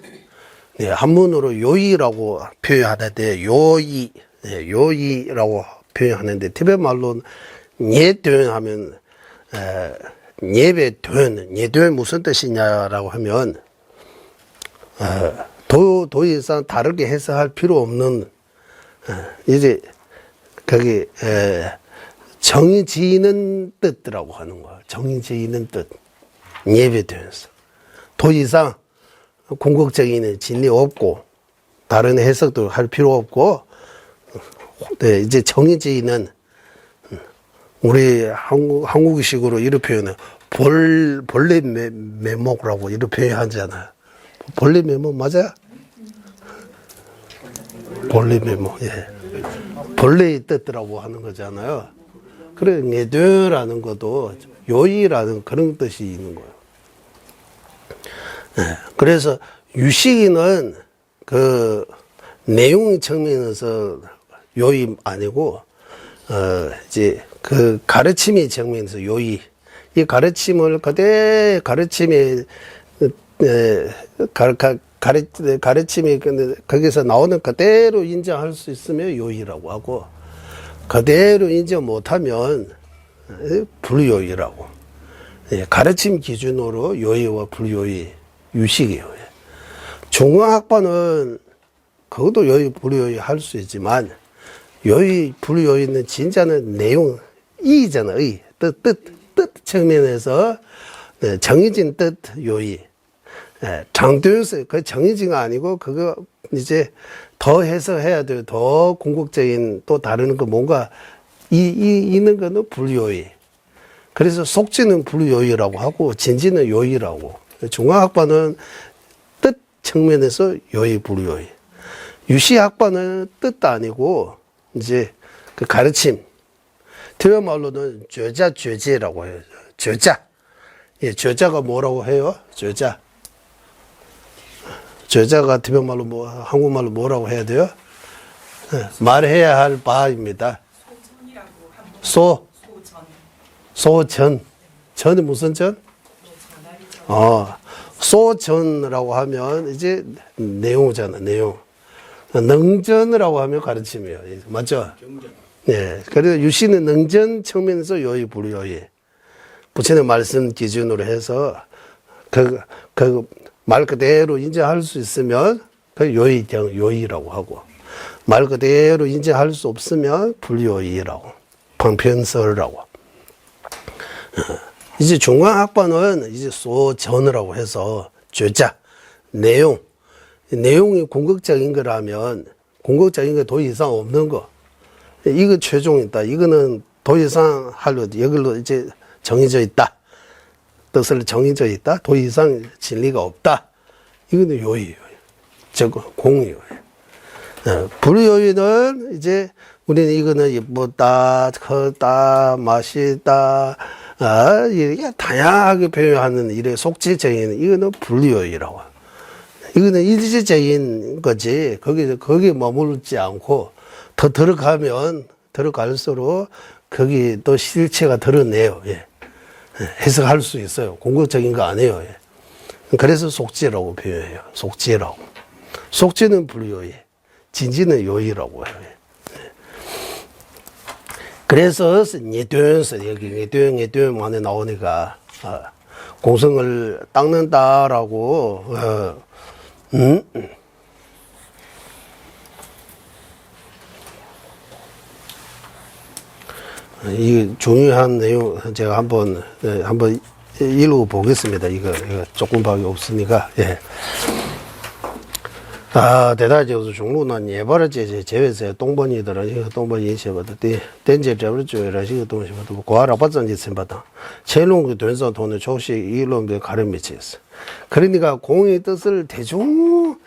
네, 한문으로 요이라고 표현하는데 요이 요이라고 표현하는데 티베트 말로는 예 표현하면 예배 표현 예배 무슨 뜻이냐라고 하면 더 이상 다르게 해석할 필요 없는 이제 거기 정의지는 뜻이라고 하는 거야. 정의지는 뜻. 예배되면서. 더 이상 궁극적인 진리 없고, 다른 해석도 할 필요 없고, 네, 이제 정의지는, 우리 한국식으로 이렇게 표현해. 본래 매목이라고 이렇게 표현하잖아요. 본래 매목 맞아요? 본래 매목, 예. 본래의 뜻이라고 하는 거잖아요. 그래, 예대라는 것도 요이라는 그런 뜻이 있는 거예요. 네, 그래서 유식이는 그 내용 측면에서 요이 아니고, 이제 그 가르침의 측면에서 요이. 이 가르침을 그대 가르침의, 가르침이 거기서 나오는 그대로 인정할 수 있으면 요이라고 하고, 그대로 인정 못하면 불요이라고. 가르침 기준으로 요이와 불요이, 유식이에요. 중앙학파는 그것도 요이, 불요이 할 수 있지만, 요이, 불요이는 진짜는 내용, 이잖아, 의. 뜻 측면에서 정해진 뜻, 요이. 장도에서 그 정해진가 아니고, 그거 이제 더 해석해야 돼요. 더 궁극적인 또 다른 거 뭔가 있는 거는 불요이. 그래서 속지는 불요이라고 하고 진지는 요이라고. 중앙학파는 뜻 측면에서 요이 불요이. 유시학파는 뜻도 아니고 이제 그 가르침. 태어 말로는 죄자라고 해요. 죄자. 예, 죄자가 뭐라고 해요? 죄자. 죄자가 티베트 말로 뭐 한국말로 뭐라고 해야 돼요? 네, 말해야 할 바입니다. 소전. 전이 무슨 전? 소전이라고 하면 이제 내용이잖아, 내용. 능전이라고 하면 가르침이에요. 맞죠? 네. 그래서 유시는 능전 측면에서 요이, 불요이. 부처님 말씀 기준으로 해서 말 그대로 인정할 수 있으면 그 요이라고 하고, 말 그대로 인정할 수 없으면 불요이라고, 방편설이라고. 이제 중앙학파는 이제 소전이라고 해서 죄자, 내용이 궁극적인 거라면, 궁극적인 거 더 이상 없는 거, 이거 최종이다. 이거는 더 이상 이걸로 이제 정해져 있다. 뜻을 정해져 있다. 더 이상 진리가 없다. 이거는 요의예요. 즉 공이요. 불요의는 이제 우리는 이거는 예쁘다, 크다, 맛있다, 이렇게 다양하게 표현하는 이런 속지적인 이거는 불요의라고. 이거는 일시적인 거지. 거기에 머물지 않고 더 들어갈수록 거기 또 실체가 드러내요. 예. 해석할 수 있어요. 공격적인 거 아니에요. 예. 그래서 속지라고 표현해요. 속지라고. 속지는 불요의, 진지는 요의라고 해요. 예. 그래서 예된서 여기 예된만에 나오니까 공성을 닦는다라고 이 중요한 내용 제가 한번 읽어 보겠습니다. 이거 조금밖에 없으니까. 예. 대다지어서 중로는 예바르제 제외세 동번이더라. 이거 동번이 인쇄받아. 덴제 잡을줘라. 이거 동시받아. 고아라 받전지 셈받아. 제롱 된서 돈을 조시 이론에 가르미치스. 그러니까 공의 뜻을 대중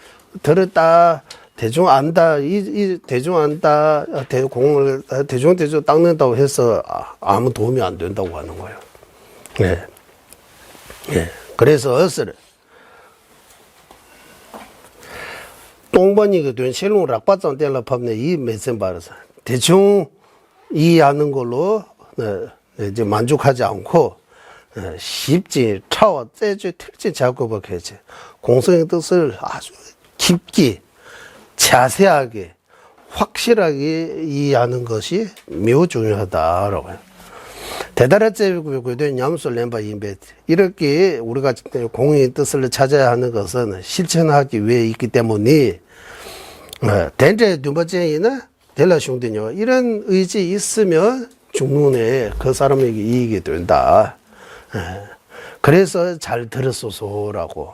들었다. 대중 안다, 대중 안다, 공을 대중 닦는다고 해서 아무 도움이 안 된다고 하는 거예요. 예. 예. 그래서 어스를 똥번이가 된 실롱 락바짱 뗄라 팝네 이 메센 바르사 대충 이해하는 걸로 이제 만족하지 않고 쉽지 차와 째주 특지 작업하겠지. 공성의 뜻을 아주 깊게 자세하게 확실하게 이해하는 것이 매우 중요하다라고 해요. 대다라제 구된 얌술 렘바 인베 이렇게 우리가 공의 뜻을 찾아야 하는 것은 실천하기 위해 있기 때문에 된제 두 번째는 델라 숑디뇨 이런 의지 있으면 중론에 그 사람에게 이익이 된다. 그래서 잘 들었소서라고.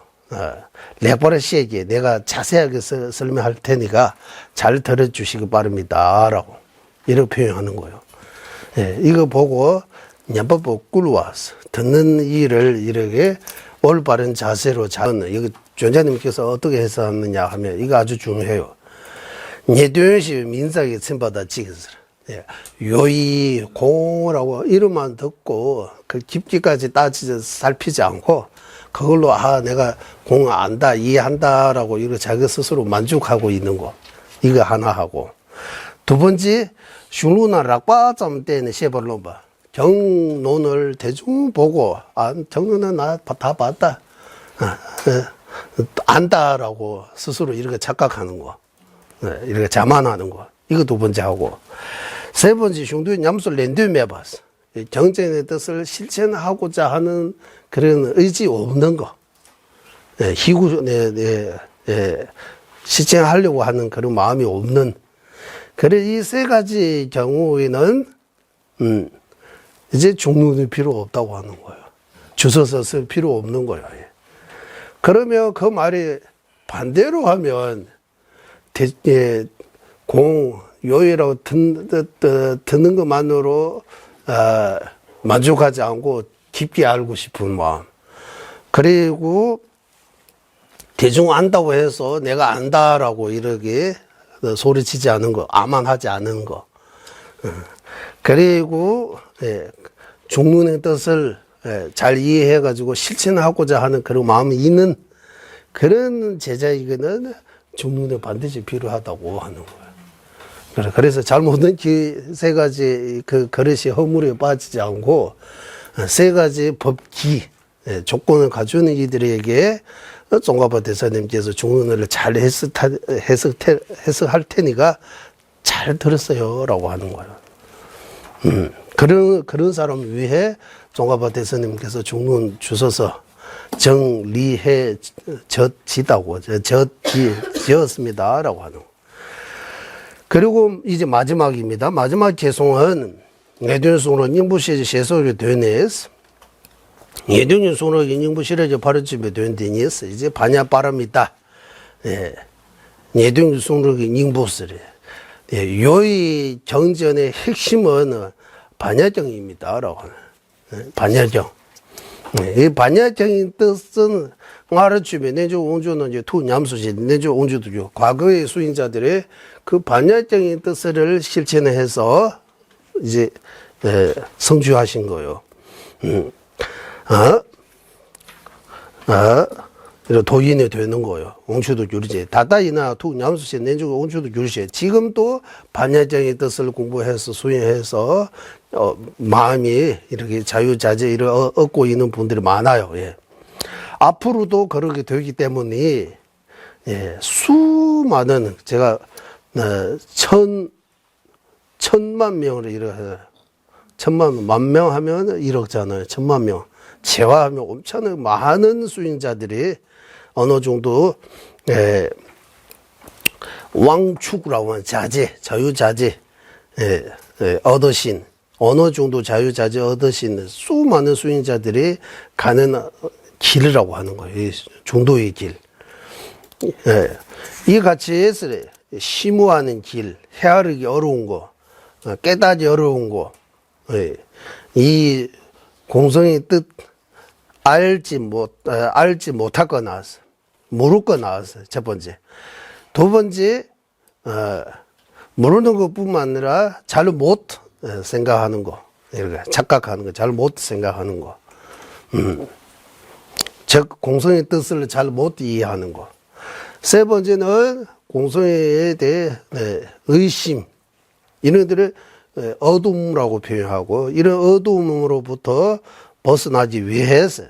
레버러시에게 내가 자세하게 설명할 테니까 잘 들어주시기 바랍니다. 라고. 이렇게 표현하는 거예요. 예, 이거 보고, 냠법보 꿀와서 듣는 일을 이렇게 올바른 자세로 잡는, 여기 전자님께서 어떻게 해석하느냐 하면 이거 아주 중요해요. 예도연시 민사에 침받아 찍으세요. 예, 요이, 공이라고 이름만 듣고 그 깊이까지 살피지 않고 그걸로 내가 공 안다 이해한다라고 이거 자기 스스로 만족하고 있는 거 이거 하나 하고 두 번째 슝루나 락바점 때는 셰벌로바 정론을 대충 보고 정론은 나 다 봤다 안다라고 스스로 이렇게 착각하는 거 이렇게 자만하는 거 이거 두 번째 하고 세 번째 슝두 냠술 렌드메바스 정쟁의 뜻을 실천하고자 하는 그런 의지 없는 거, 실천하려고 하는 그런 마음이 없는, 그래, 이 세 가지 경우에는, 이제 중론이 필요 없다고 하는 거예요. 주워서 쓸 필요 없는 거예요. 그러면 그 말이 반대로 하면, 요이라고 듣는 것만으로, 만족하지 않고 깊게 알고 싶은 마음. 그리고 대충 안다고 해서 내가 안다라고 이렇게 소리치지 않은 거, 아만하지 않은 거. 그리고 중론의 뜻을 잘 이해해가지고 실천하고자 하는 그런 마음이 있는 그런 제자에게는 중론이 반드시 필요하다고 하는 거예요. 그래서 잘못된 세 가지 그 그릇이 허물에 빠지지 않고 세 가지 법기, 조건을 갖추는 이들에게 종가바 대사님께서 중론을 잘 해석할 테니까 잘 들었어요. 라고 하는 거예요. 그런 사람을 위해 종가바 대사님께서 중론 주셔서 정리해 지었습니다. 라고 하는 거예요. 그리고 이제 마지막입니다. 마지막 개송은 예전송으로 인부시 제소를 되네스. 예전송으로 인부시를 바르집에 된 데니스. 이제 반야 바람이다. 예. 예전송으로 인부스를. 예. 요의 정전의 핵심은 반야정입니다. 라고 하는. 반야정. 이 반야적인 뜻은 가르치면 내주 온주는 이제 투냠수시 내주 온주도요. 과거의 수인자들의 그 반야적인 뜻을 실천해서 이제 성취하신 거예요. 이런 도인이 되는 거예요. 옹추도 규리제. 다다이나 투냠수시 내주 온주도 규리제. 지금도 반야적인 뜻을 공부해서 수행해서 마음이 이렇게 자유자재를 얻고 있는 분들이 많아요. 예. 앞으로도 그렇게 되기 때문에 예, 수많은 제가 천만 명을 이렇게 만 명 하면 1억잖아요. 1000만 명 재화하면 엄청나게 많은 수행자들이 어느 정도 왕축이라고 하는 자재, 자유자재 얻으신 어느 정도 자유자재 얻으신 수많은 수행자들이 가는 길이라고 하는 거예요. 이 중도의 길. 이 같이 심오하는 길, 헤아르기 어려운 거, 깨닫기 어려운 거, 이 공성의 뜻 알지 못하거나 모르거나 첫 번째. 두 번째, 모르는 것뿐만 아니라 잘 못 생각하는 거, 이렇게 착각하는 거, 잘 못 생각하는 거. 즉, 공성의 뜻을 잘 못 이해하는 거. 세 번째는 공성에 대해 의심, 이런들을 어둠이라고 표현하고, 이런 어둠으로부터 벗어나기 위해서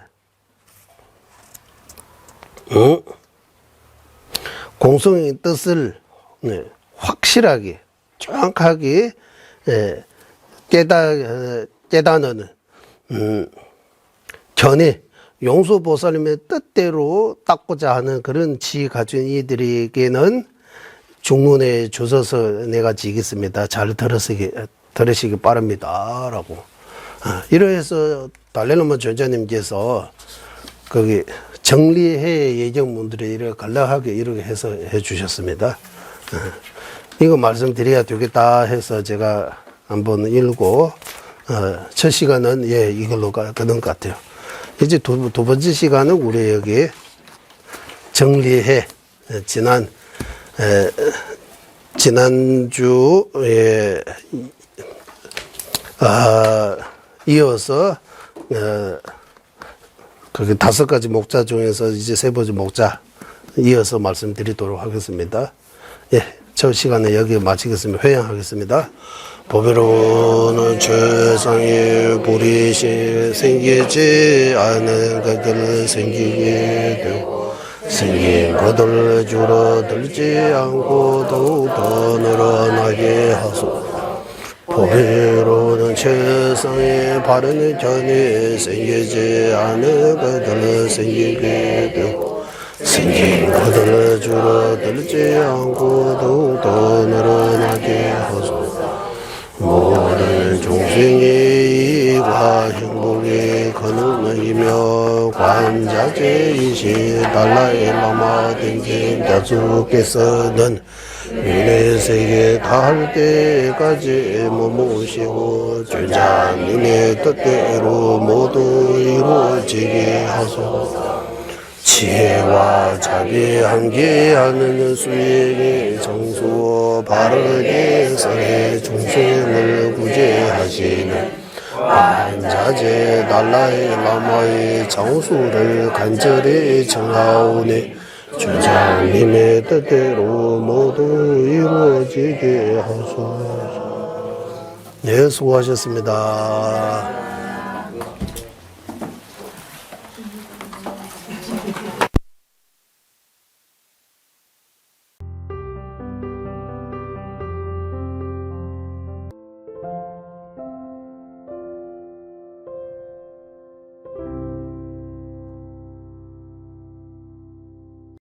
공성의 뜻을 확실하게 정확하게 깨닫는 견해, 용수보살님의 뜻대로 닦고자 하는 그런 지혜 가진 이들에게는 중문에 주셔서 내가 지겠습니다. 잘 들으시기 바랍니다. 라고. 이러해서 달래노마 전자님께서 거기 정리해 예정문들에 이렇게 간략하게 이렇게 해서 해 주셨습니다. 이거 말씀드려야 되겠다 해서 제가 한번 읽고, 첫 시간은 이걸로 가는 것 같아요. 이제 두 번째 시간은 우리 여기 정리해, 지난주에, 이어서, 그게 5가지 목자 중에서 이제 3번째 목자 이어서 말씀드리도록 하겠습니다. 예, 첫 시간에 여기 마치겠습니다. 회양하겠습니다. 보배로는 최상의 불이시 생기지 않은 것들 생기게 되고 생긴 것들 줄어들지 않고 더욱더 늘어나게 하소서. 보배로는 최상의 바른 견이 생기지 않은 것들 생기게 되고 생긴 것들 줄어들지 않고 더욱더 늘어나게 하소서. 모든众生의 이익과 행복이 근원이며 관자재이시 달라이 라마 댕김 자주께서는 윤회 세계 닿을 때까지 머무시고 주자님의 뜻대로 모두 이루어지게 하소서. 지혜와 자비 함께하는 수행의 정수 바르게 설해 중생을 구제하시는 완자재 달라이 라마의 정수를 간절히 청하오니 주장님의 뜻대로 모두 이루어지게 하소서. 네, 수고하셨습니다.